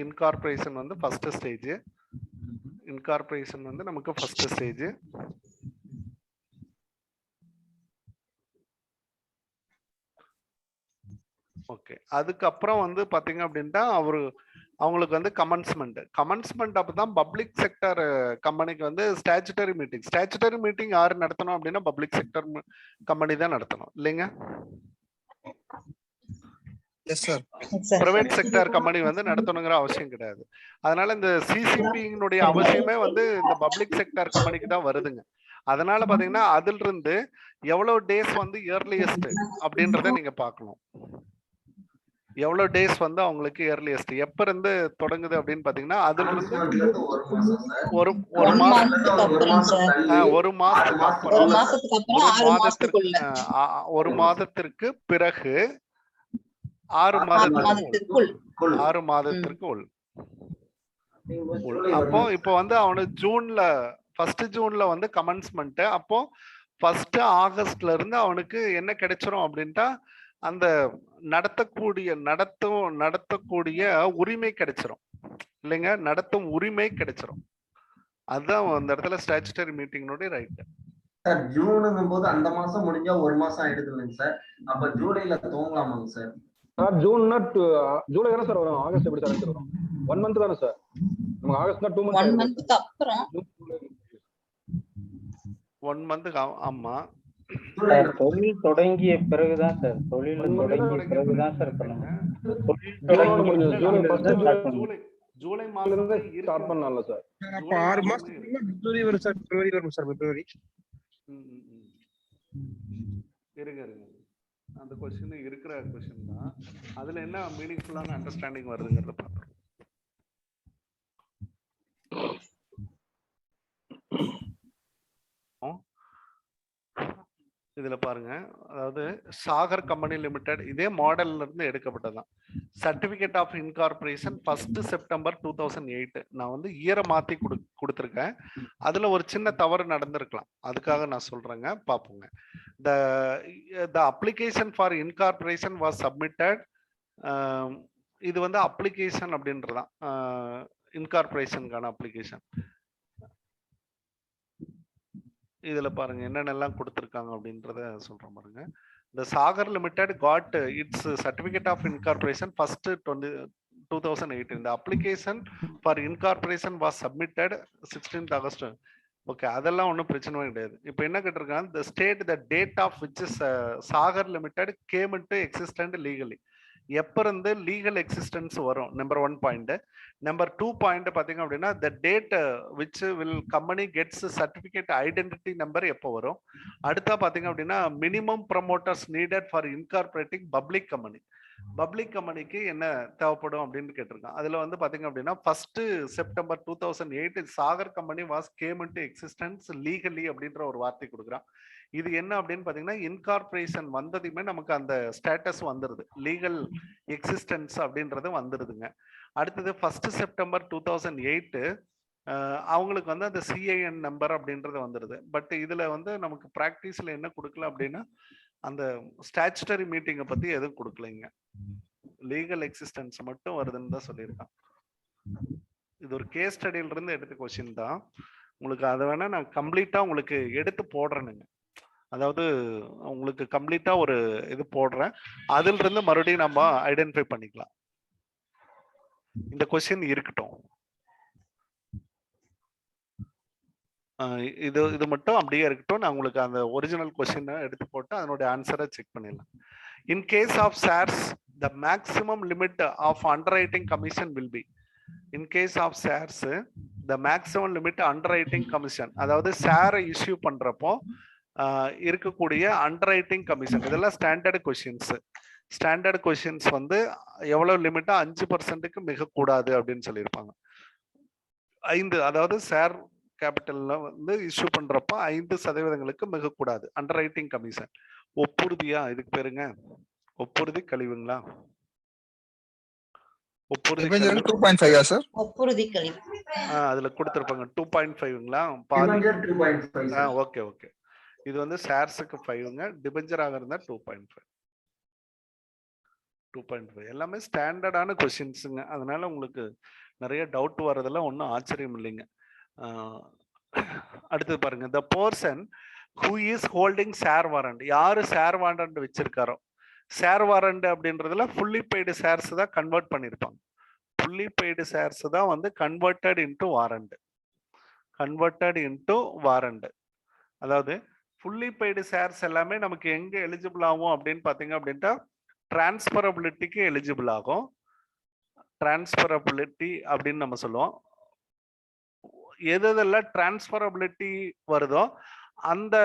இன்கார்பரேஷன் வந்து ஃபர்ஸ்ட் ஸ்டேஜ், இன்கார்பரேஷன் வந்து நமக்கு ஃபர்ஸ்ட் ஸ்டேஜ். ஓகே, அதுக்கப்புறம் வந்து பாத்தீங்க அப்படின்னா அவங்களுக்கு வந்து கமன்ஸ்மெண்ட் அப்பதான் பப்ளிக் செக்டர் கம்பெனிக்கு வந்து ஸ்டாச்சுட்டரி மீட்டிங் யாரு நடத்தணும் அப்படின்னா பப்ளிக் செக்டர் கம்பெனி தான் நடத்தணும் இல்லைங்க? பிரைவேட் செக்டர் கம்பெனி வந்து நடத்தணுங்கிற அவசியம் கிடையாது. அதனால இந்த சிசிபியினுடைய அவசியமே வந்து இந்த பப்ளிக் செக்டர் கம்பெனிக்கு தான் வருதுங்க. அதனால பாத்தீங்கன்னா அதுல இருந்து எவ்வளவு டேஸ் வந்து இயர்லியஸ்ட் அப்படின்றத நீங்க பார்க்கணும். எவ்வளவு டேஸ் வந்து அவங்களுக்கு இயர்லியஸ்ட் எப்ப இருந்து தொடங்குது அப்படின்னு பாத்தீங்கன்னா அதுல இருந்து ஒரு மாதத்திற்கு பிறகு 6 மாதத்திற்கு உள். அப்போ இப்போ வந்து அவனுக்கு ஜூன்ல 1 ஜூன்ல வந்து கமன்ஸ்மெண்ட். அப்போ 1 ஆகஸ்ட்ல இருந்து அவனுக்கு என்ன கிடைச்சிரும் அப்படின்ட்டா அந்த நடத்தக்கூடிய உரிமை கிடைச்சிரும் இல்லைங்க, நடத்தும் உரிமை கிடைச்சிரும். அதுதான் அந்த இடத்துல ஸ்டாச்சுட்டரி மீட்டிங்னுடைய ரைட். சார் ஜூனுங்கும் போது அந்த மாசம் முடிஞ்சா 1 மாசம் ஆயிடுது இல்லைங்க சார், அப்ப ஜூலைல துவங்கலாமாங்க சார்? சார் ஜூன்னா ஜூலை தானே சார் வரும், ஆகஸ்ட் எப்படி சார் வரும்? 1 மந்த் தானே சார், நமக்கு ஆகஸ்ட்னா 2 மந்த். 1 மந்த்க்கு அப்புறம் 1 மந்த்க்கு ஆமா. தொழில் தொடங்கிய பிறகுதான் சார், தொழில் தொடங்கிய பிறகுதான் சார் பண்ணுங்க. ஜூலை மாசத்துல ஸ்டார்ட் பண்ணலாம்ல சார்? அப்ப 6 மாசத்துக்கு பிப்ரவரி வரும் சார், பிப்ரவரி வரும் சார், பிப்ரவரி. இருங்க அந்த क्वेश्चन இருக்கிற क्वेश्चन தான். அதுல என்ன மீனிங்ஃபுல்லான அண்டர்ஸ்டாண்டிங் வருதுங்கறத பாப்போம். இதுல பாருங்க, அதாவது சாகர் கம்பெனி லிமிடெட் இதே மாடல்ல இருந்து எடுக்கப்பட்டதான். Certificate of incorporation 1 September 2008. நான் வந்து இயரை மாத்தி கொடுத்துருக்கேன். அதுல ஒரு சின்ன தவறு நடந்திருக்கலாம், அதுக்காக நான் சொல்றேங்க, பாப்போங்க. the application for incorporation was submitted. இது வந்து அப்ளிகேஷன் அப்படின்றதான், இன்கார்பரேஷனுக்கான அப்ளிகேஷன். இதுல பாருங்க என்னென்னலாம் கொடுத்துருக்காங்க அப்படின்றத சொல்றேன் பாருங்க. The Sagar Limited got its certificate of incorporation 2018. The application for incorporation was submitted 16th August. Okay, அதெல்லாம் ஒன்றும் பிரச்சனை கிடையாது. இப்போ என்ன கேட்டிருக்காங்க, the state the date of which is Sagar Limited came into existence legally. எப்ப இருந்து லீகல் எக்ஸிஸ்டன்ஸ் வரும், நம்பர் 1 பாயிண்ட். நம்பர் 2 பாயிண்ட் பாத்தீங்க அப்படின்னா, the date which will company gets certificate identity number எப்போ வரும். அடுத்தா பாத்தீங்க அப்படின்னா, minimum promoters needed for incorporating public company. Public கம்பெனிக்கு என்ன தேவைப்படும் அப்படின்னு கேட்டிருக்காங்க. அதுல வந்து பாத்தீங்க அப்படின்னா 1 September 2008 Sagar company was game into existence legally அப்படின்ற ஒரு வார்த்தை கொடுக்குறான். இது என்ன அப்படின்னு பாத்தீங்கன்னா, இன்கார்பரேஷன் வந்ததுமே நமக்கு அந்த ஸ்டேட்டஸ் வந்துருது, லீகல் எக்ஸிஸ்டன்ஸ் அப்படின்றது வந்துருதுங்க. அடுத்தது 1 செப்டம்பர் 2008 அவங்களுக்கு வந்து அந்த சிஐஎன் நம்பர் அப்படின்றது வந்துருது. பட் இதுல வந்து நமக்கு பிராக்டிஸ்ல என்ன கொடுக்கல அப்படின்னா, அந்த ஸ்டாச்சுட்டரி மீட்டிங்கை பத்தி எதுவும் கொடுக்கலைங்க, லீகல் எக்ஸிஸ்டன்ஸ் மட்டும் வருதுன்னு தான் சொல்லியிருக்கான். இது ஒரு கேஸ் ஸ்டடியில இருந்து எடுத்த கொஸ்டின் தான். உங்களுக்கு அதை வேணா நான் கம்ப்ளீட்டா உங்களுக்கு எடுத்து போடுறேனுங்க. அதாவது உங்களுக்கு கம்ப்ளீட்டா ஒரு இது போடுறேன், அதில் இருந்து மறுபடியும் நம்ம ஐடென்டிஃபை பண்ணிக்கலாம். இந்த கொஸ்டின் இருக்கட்டும், இது மட்டும் அப்படியே இருக்கட்டும். நான் உங்களுக்கு அந்த ஒரிஜினல் கொஸ்டினை எடுத்து போட்டு அதனுடைய ஆன்சரை செக் பண்ணிடலாம். In case of shares the maximum limit of underwriting commission will be. In case of shares the maximum limit underwriting commission, அதாவது ஷேரை இஷ்யூ பண்றப்போ இருக்கக்கூடிய அண்டர்ரைட்டிங் கமிஷன், இதெல்லாம் ஸ்டாண்டர்ட் கொஸ்டின்ஸ். ஸ்டாண்டர்ட் கொஸ்டின்ஸ் வந்து எவ்வளவு லிமிட்டா 5%க்கு மிக கூடாது அப்படின்னு சொல்லியிருப்பாங்க. 5, அதாவது ஷேர் கேபிட்டல்ல வந்து இஷ்யூ பண்றப்ப 5% மிக கூடாது அண்டர்ரைட்டிங் கமிஷன். ஒப்புறுதியா இதுக்கு பேருங்க, ஒப்புறுதி கழிவுங்களா, ஒப்புறுதி 2.5 சார், ஒப்புறுதி கழிவு அதுல கொடுத்திருப்பாங்க 2.5ங்களா, ஓகே ஓகே. இது வந்து ஷேர்ஸுக்கு 5ங்க, டிபெஞ்சராக இருந்தா 2.5 எல்லாமே ஸ்டாண்டர்டான கொஸ்டின்ஸுங்க. அதனால உங்களுக்கு நிறைய டவுட் வர்றதெல்லாம் ஒன்றும் ஆச்சரியம் இல்லைங்க. அடுத்தது பாருங்க, the person who is holding share warrant, யாரு ஷேர் வாரண்ட் வச்சிருக்காரோ, ஷேர் வாரண்ட் அப்படின்றதுல ஃபுல்லி பெய்டு ஷேர்ஸ் தான் கன்வெர்ட் பண்ணிருப்பாங்க. ஃபுல்லி பெய்டு ஷேர்ஸ் தான் வந்து கன்வெர்டட் இன்டு வாரண்ட். அதாவது ஃபுல்லி பெய்டு ஷேர்ஸ் எல்லாமே நமக்கு எங்க எலிஜிபிள் ஆகும் அப்படின்னு பாத்தீங்க அப்படின்ட்டா, டிரான்ஸ்பரபிலிட்டிக்கு எலிஜிபிள் ஆகும். டிரான்ஸ்பரபிலிட்டி அப்படின்னு நம்ம சொல்லுவோம். எதெல்லாம் டிரான்ஸ்பரபிலிட்டி வருதோ அந்த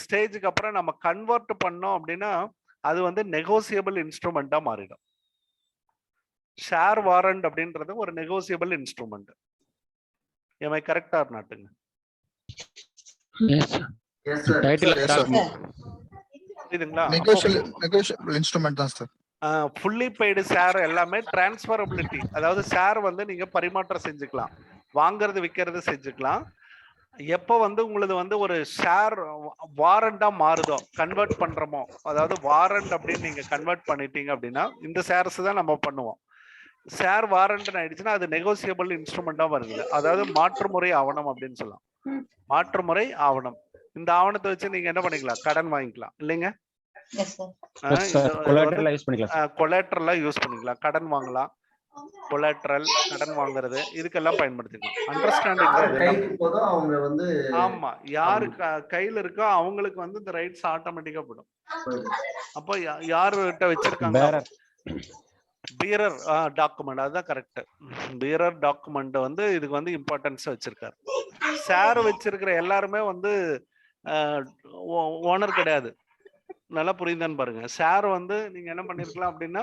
ஸ்டேஜுக்கு அப்புறம் நம்ம கன்வெர்ட் பண்ணோம் அப்படின்னா அது வந்து நெகோசியபிள் இன்ஸ்ட்ருமெண்டா மாறிடும். ஷேர் வாரண்ட் அப்படின்றது ஒரு negotiable instrument. Am I correct or not? Yes sir. இதுங்களா, நெகோஷியபிள் இன்ஸ்ட்ருமெண்ட் தான் சார். ஃபுல்லி பெய்டு ஷேர் எல்லாமே டிரான்ஸ்பரபிலிட்டி, அதாவது ஷேர் வந்து நீங்க பரிமாற்றம் செஞ்சுக்கலாம், வாங்குறது விற்கிறது செஞ்சுக்கலாம். எப்போ வந்து உங்களது வந்து ஒரு ஷேர் வாரண்டா மாறுதோ, கன்வெர்ட் பண்றோமோ, அதாவது வாரண்ட் அப்படின்னு நீங்க கன்வெர்ட் பண்ணிட்டீங்க அப்படின்னா இந்த ஷேர்ஸ் தான் நம்ம பண்ணுவோம். ஷேர் வாரண்ட் ஆயிடுச்சுன்னா அது நெகோசியபிள் இன்ஸ்ட்ருமெண்டா வருது. அதாவது மாற்றுமுறை ஆவணம் அப்படின்னு சொல்லலாம். மாற்றுமுறை ஆவணம், இந்த ஆவணத்தை வச்சு நீங்க என்ன பண்ணிக்கலாம், கடன் வாங்கிக்கலாம் இல்லைங்க, கொலாட்டரலா யூஸ் பண்ணிக்கலாம், கடன் வாங்கலாம், கொலாட்டரல் கடன் வாங்குறது இதுக்கெல்லாம் பயன்படுத்திக்கலாம். அண்டர்ஸ்டாண்டிங் ஆமா, யாரு கையில இருக்கோ அவங்களுக்கு வந்து இந்த ரைட்ஸ் ஆட்டோமேட்டிக்கா போடும். அப்போ யாருகிட்ட வச்சிருக்காங்க, பீரர் டாக்குமெண்ட், அதுதான் கரெக்ட். பீரர் டாக்குமெண்ட் வந்து இதுக்கு வந்து இம்பார்ட்டன்ஸ் வச்சிருக்காரு. ஷேர் வச்சிருக்கிற எல்லாருமே வந்து ஓனர் கிடையாது. நல்லா புரியுதான்னு பாருங்க. ஷேர் வந்து நீங்க என்ன பண்ணிருக்கலாம் அப்படின்னா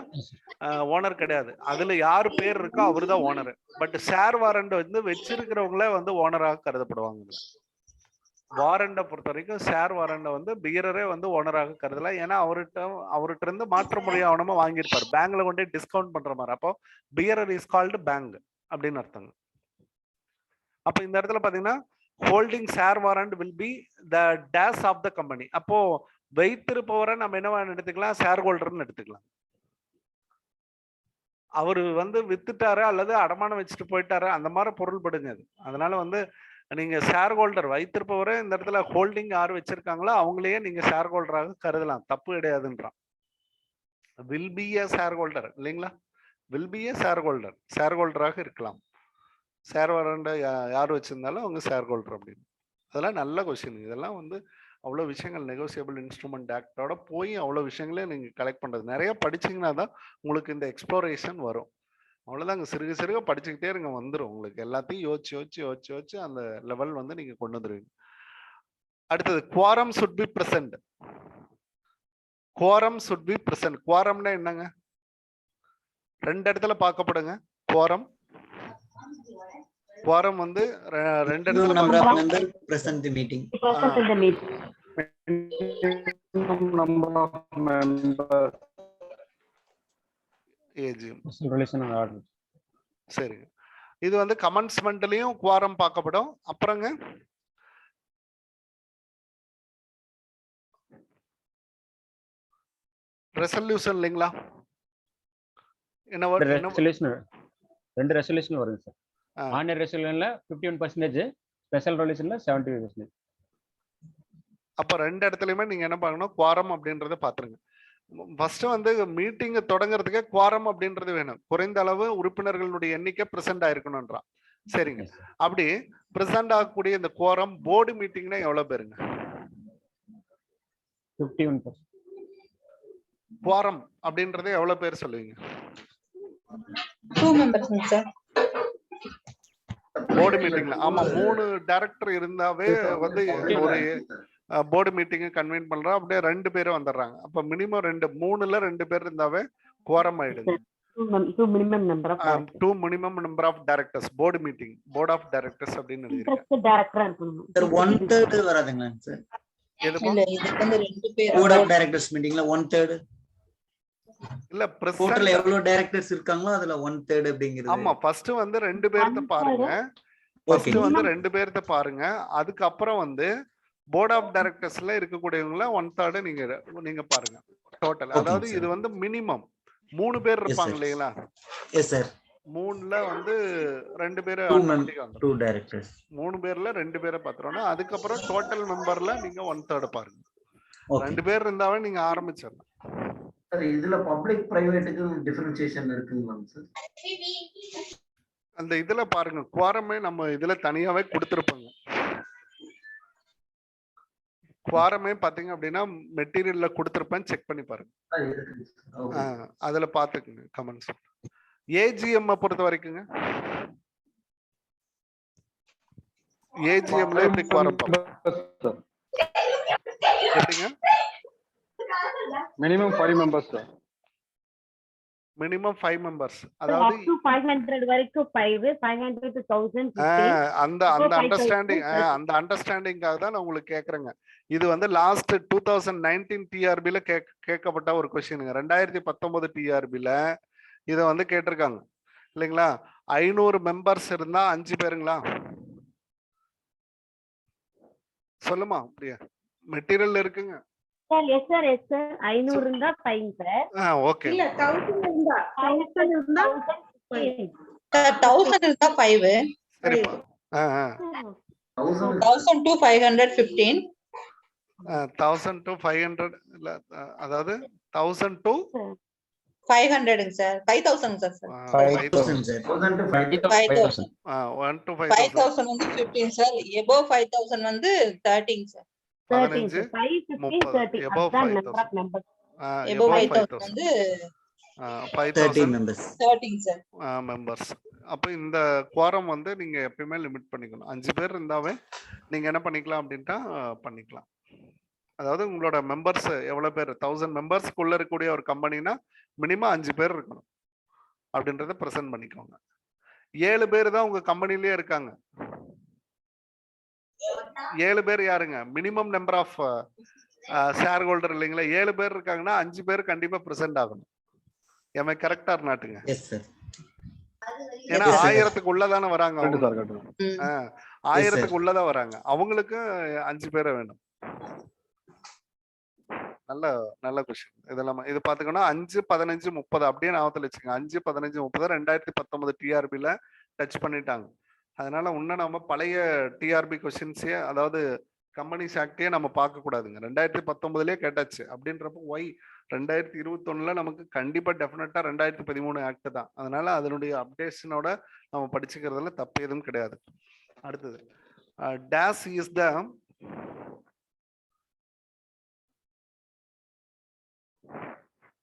ஓனர் கிடையாது, அதுல யாரு பேர் இருக்கோ அவருதான் ஓனர். பட் ஷேர் வாரண்ட் வந்து வச்சிருக்கிறவங்களே வந்து ஓனராக கருதப்படுவாங்க. வாரண்டை பொறுத்த வரைக்கும் ஷேர் வாரண்டை வந்து பியரரே வந்து ஓனராக கருதலாம். ஏன்னா அவர்கிட்ட இருந்து மாற்று முறை ஆவணமா வாங்கியிருப்பாரு, பேங்க்ல கொண்டே டிஸ்கவுண்ட் பண்ற மாதிரி. அப்போ பியரர் இஸ் கால்டு பேங்க் அப்படின்னு அர்த்தங்க. அப்ப இந்த இடத்துல பாத்தீங்கன்னா holding share warrant will be the days of the company. அப்போ வைத்திருப்பவரை நம்ம என்னவா எடுத்துக்கலாம், ஷேர் ஹோல்டர்னு எடுத்துக்கலாம். அவரு வந்து வித்துட்டாரு அல்லது அடமானம் வச்சுட்டு போயிட்டாரு அந்த மாதிரி பொருள்படுங்க அது. அதனால வந்து நீங்க ஷேர் ஹோல்டர் வைத்திருப்பவரை இந்த இடத்துல ஹோல்டிங் யார் வச்சிருக்காங்களோ அவங்களையே நீங்க ஷேர் ஹோல்டராக கருதலாம், தப்பு கிடையாதுன்றான். Will be a shareholder இல்லைங்களா, will be a shareholder, share ஹோல்டராக இருக்கலாம். ஷேர் வாரண்ட யார் வச்சிருந்தாலும் அவங்க ஷேர் ஹோல்டர் அப்படின்னு. அதெல்லாம் நல்ல கொஸ்டின். இதெல்லாம் வந்து அவ்வளோ விஷயங்கள் நெகோசியபிள் இன்ஸ்ட்ருமெண்ட் ஆக்டோட போய் அவ்வளோ விஷயங்களே நீங்கள் கலெக்ட் பண்ணுறது. நிறைய படிச்சிங்கன்னா தான் உங்களுக்கு இந்த எக்ஸ்ப்ளோரேஷன் வரும். அவ்வளோதாங்க, சிறுக சிறுக படிச்சுக்கிட்டே இருங்க, வந்துடும் உங்களுக்கு. எல்லாத்தையும் யோசிச்சு அந்த லெவல் வந்து நீங்கள் கொண்டு வந்துடுவீங்க. அடுத்தது quorum should be present. Quorum should be present. குவாரம்னா என்னங்க, ரெண்டு இடத்துல பார்க்கப்படுங்க. குவாரம் குவாரம் வந்து ரெண்டு இடத்துல சரி. இது வந்து கமென்ஸ்மெண்ட்லயும் குவாரம் பார்க்கப்படும். அப்புறங்க ரெசல்யூஷன் இல்லைங்களா, என்ன ரெண்டு ரெசல்யூஷன் வருங்க சார். ஆர்டினரி ரெசல்யூஷன்ல 51%, ஸ்பெஷல் ரெசல்யூஷன்ல 70%. அப்ப ரெண்டு இடத்துலயுமே நீங்க என்ன பண்ணணும், குவாரம் அப்படின்றத பாத்துருங்க. ஃபர்ஸ்ட் வந்து மீட்டிங் தொடங்குறதுக்கே குவாரம் அப்படின்றது வேணும். குறைந்த அளவு உறுப்பினர்களுடைய எண்ணிக்கை பிரசன்ட் ஆயிருக்கணும்ன்றான். சரிங்க, அப்படி பிரசன்ட் ஆகக்கூடிய இந்த குவாரம் போர்டு மீட்டிங்னா எவ்வளவு பேருங்க? 51%. குவாரம் அப்படின்றத எவ்வளவு பேர் சொல்லுவீங்க? 2 members சார். போர்டு மீட்டிங்ல ஆமா 3 டைரக்டர் இருந்தாவே வந்து ஒரு போர்டு மீட்டிங் கன்வீன் பண்றோம். அப்படியே 2 பேரும் வந்துடுறாங்க. அப்ப மினிமம் 3ல 2 பேர் இருந்தாவே குவாரம் ஆயிடுது. 2 minimum number of directors board meeting, board of directors அப்படின்னு எழுதிருக்கேன். Sir 1/3 வராதுங்களா sir? இல்ல இதுக்கு வந்து 2 பேர் போர்ட் ஆஃப் டைரக்டர்ஸ் மீட்டிங்ல 1/3 இல்ல, டோட்டல் எவ்வளவு டைரக்டர்ஸ் இருக்காங்களோ அதுல 1/3 அப்படிங்கிறது. ஆமா, ஃபர்ஸ்ட் வந்து 2 பேர்த்த பாருங்க. ஃபர்ஸ்ட் வந்து 2 பேர்த்த பாருங்க. அதுக்கு அப்புறம் வந்து போர்ட் ஆஃப் டைரக்டர்ஸ்ல இருக்கக்கூடியவங்கள 1/3 நீங்க பாருங்க டோட்டல். அதாவது இது வந்து மினிமம் 3 பேர் இருப்பாங்க இல்லைங்களா? Yes sir. 3ல வந்து 2 பேர் 2 டைரக்டர்ஸ், 3 பேர்ல 2 பேரை பாத்துறோம்னா அதுக்கப்புறம் டோட்டல் மெம்பர்ல நீங்க 1/3 பாருங்க. 2 பேர் இருந்தாவே நீங்க ஆரம்பிச்சிடலாம். இதுல பப்ளிக் பிரைவேட்டுக்கு டிஃபரன்சியேஷன் இருக்குங்களா சார்? அந்த இதுல பாருங்க, குவாரமே நம்ம இதுல தனியாவே கொடுத்திருப்பாங்க. குவாரமே பாத்தீங்க அப்படின்னா மெட்டீரியல்ல கொடுத்திருப்பேன், செக் பண்ணி பாருங்க. அதுல பாத்துக்குங்க கமெண்ட்ஸ். ஏஜிஎம் பொறுத்த வரைக்குங்க, ஏஜிஎம்ல எப்படி குவாரம் எப்படிங்க? Minimum 5 members sir. Minimum 5 members, அதாவது 500 வரைக்கும் 5, 500 to 1000 அந்த அண்டர்ஸ்டாண்டிங்காக தான் நான் உங்களுக்கு கேக்குறேங்க. இது வந்து லாஸ்ட் 2019 டிஆர்பில கேட்கப்பட்ட ஒரு கொஸ்டினுங்க. 2019 டிஆர்பில இத வந்து கேட்டிருக்காங்க இல்லைங்களா? 500 மெம்பர்ஸ் இருந்தா 5 பேருங்களா? சொல்லுமா அப்படியே மெட்டீரியல் இருக்குங்க sir. Yes sir, yes sir. 500 இருந்தா 5 சார். ஓகே. இல்ல 1000 இருந்தா 1000 இருந்தா 1000 இருந்தா 5. சரிப்பா. 1000 to 515. 1000 to 500 இல்ல, அதாவது 1000 to 500 sir. 5000 sir. 5000 sir. 1000 to 5000. 1 to 5000 5000 வந்து 15 சார். above 5000 வந்து 13 சார். 15 5, 15, 30 above அதான் 5000. number of members. above 5000 வந்து 5000 members. 13 சார். மெம்பர்ஸ். அப்ப இந்த குவாரம் வந்து நீங்க எப்பயுமே லிமிட் பண்ணிக்கணும். 5 பேர் இருந்தாவே நீங்க என்ன பண்ணிக்கலாம் அப்படின்ட்டா பண்ணிக்கலாம். அதாவது உங்களோட மெம்பர்ஸ் எவ்வளவு பேர், 1000 மெம்பர்ஸ்க்குள்ள இருக்கக்கூடிய ஒரு கம்பெனினா மினிமம் 5 பேர் இருக்கணும் அப்படின்றத பிரசன்ட் பண்ணிக்கோங்க. 7 பேர் தான் உங்க கம்பெனிலேயே இருக்காங்க. 7 பேர் யாருங்க? Minimum number of shareholder இல்லைங்களா? 7 பேர் இருக்காங்கன்னா 5 பேர் கண்டிப்பா பிரசன்ட் ஆகணும். ஏமா கரெக்டா நாட்டுங்க? Yes sir. ஏன்னா 1000க்கு உள்ளதானே வராங்க. 1000க்கு உள்ளதான் வராங்க. அவங்களுக்கு 5 பேரை வேணும். நல்ல நல்ல கொஸ்டின். இதெல்லாம் இது பாத்துக்கோன்னா 5, 15, 30 அப்படியே ஞாபகத்துல வச்சுங்க. 5, 15, 30 2019 டிஆர்பில டச் பண்ணிட்டாங்க. அதனால இன்னும் நம்ம பழைய டிஆர்பி கொஸ்டின்ஸே, அதாவது கம்பெனிஸ் ஆக்டே நம்ம பார்க்க கூடாதுங்க. 2019லயே கேட்டாச்சு. அப்படின்றப்போ ஒய் 2021ல நமக்கு கண்டிப்பா டெஃபினட்டா 2013 ஆக்ட் தான். அதனால அதனுடைய அப்டேஷனோட நம்ம படிச்சுக்கிறதுல தப்பு எதுவும் கிடையாது. அடுத்தது டேஸ் இஸ் த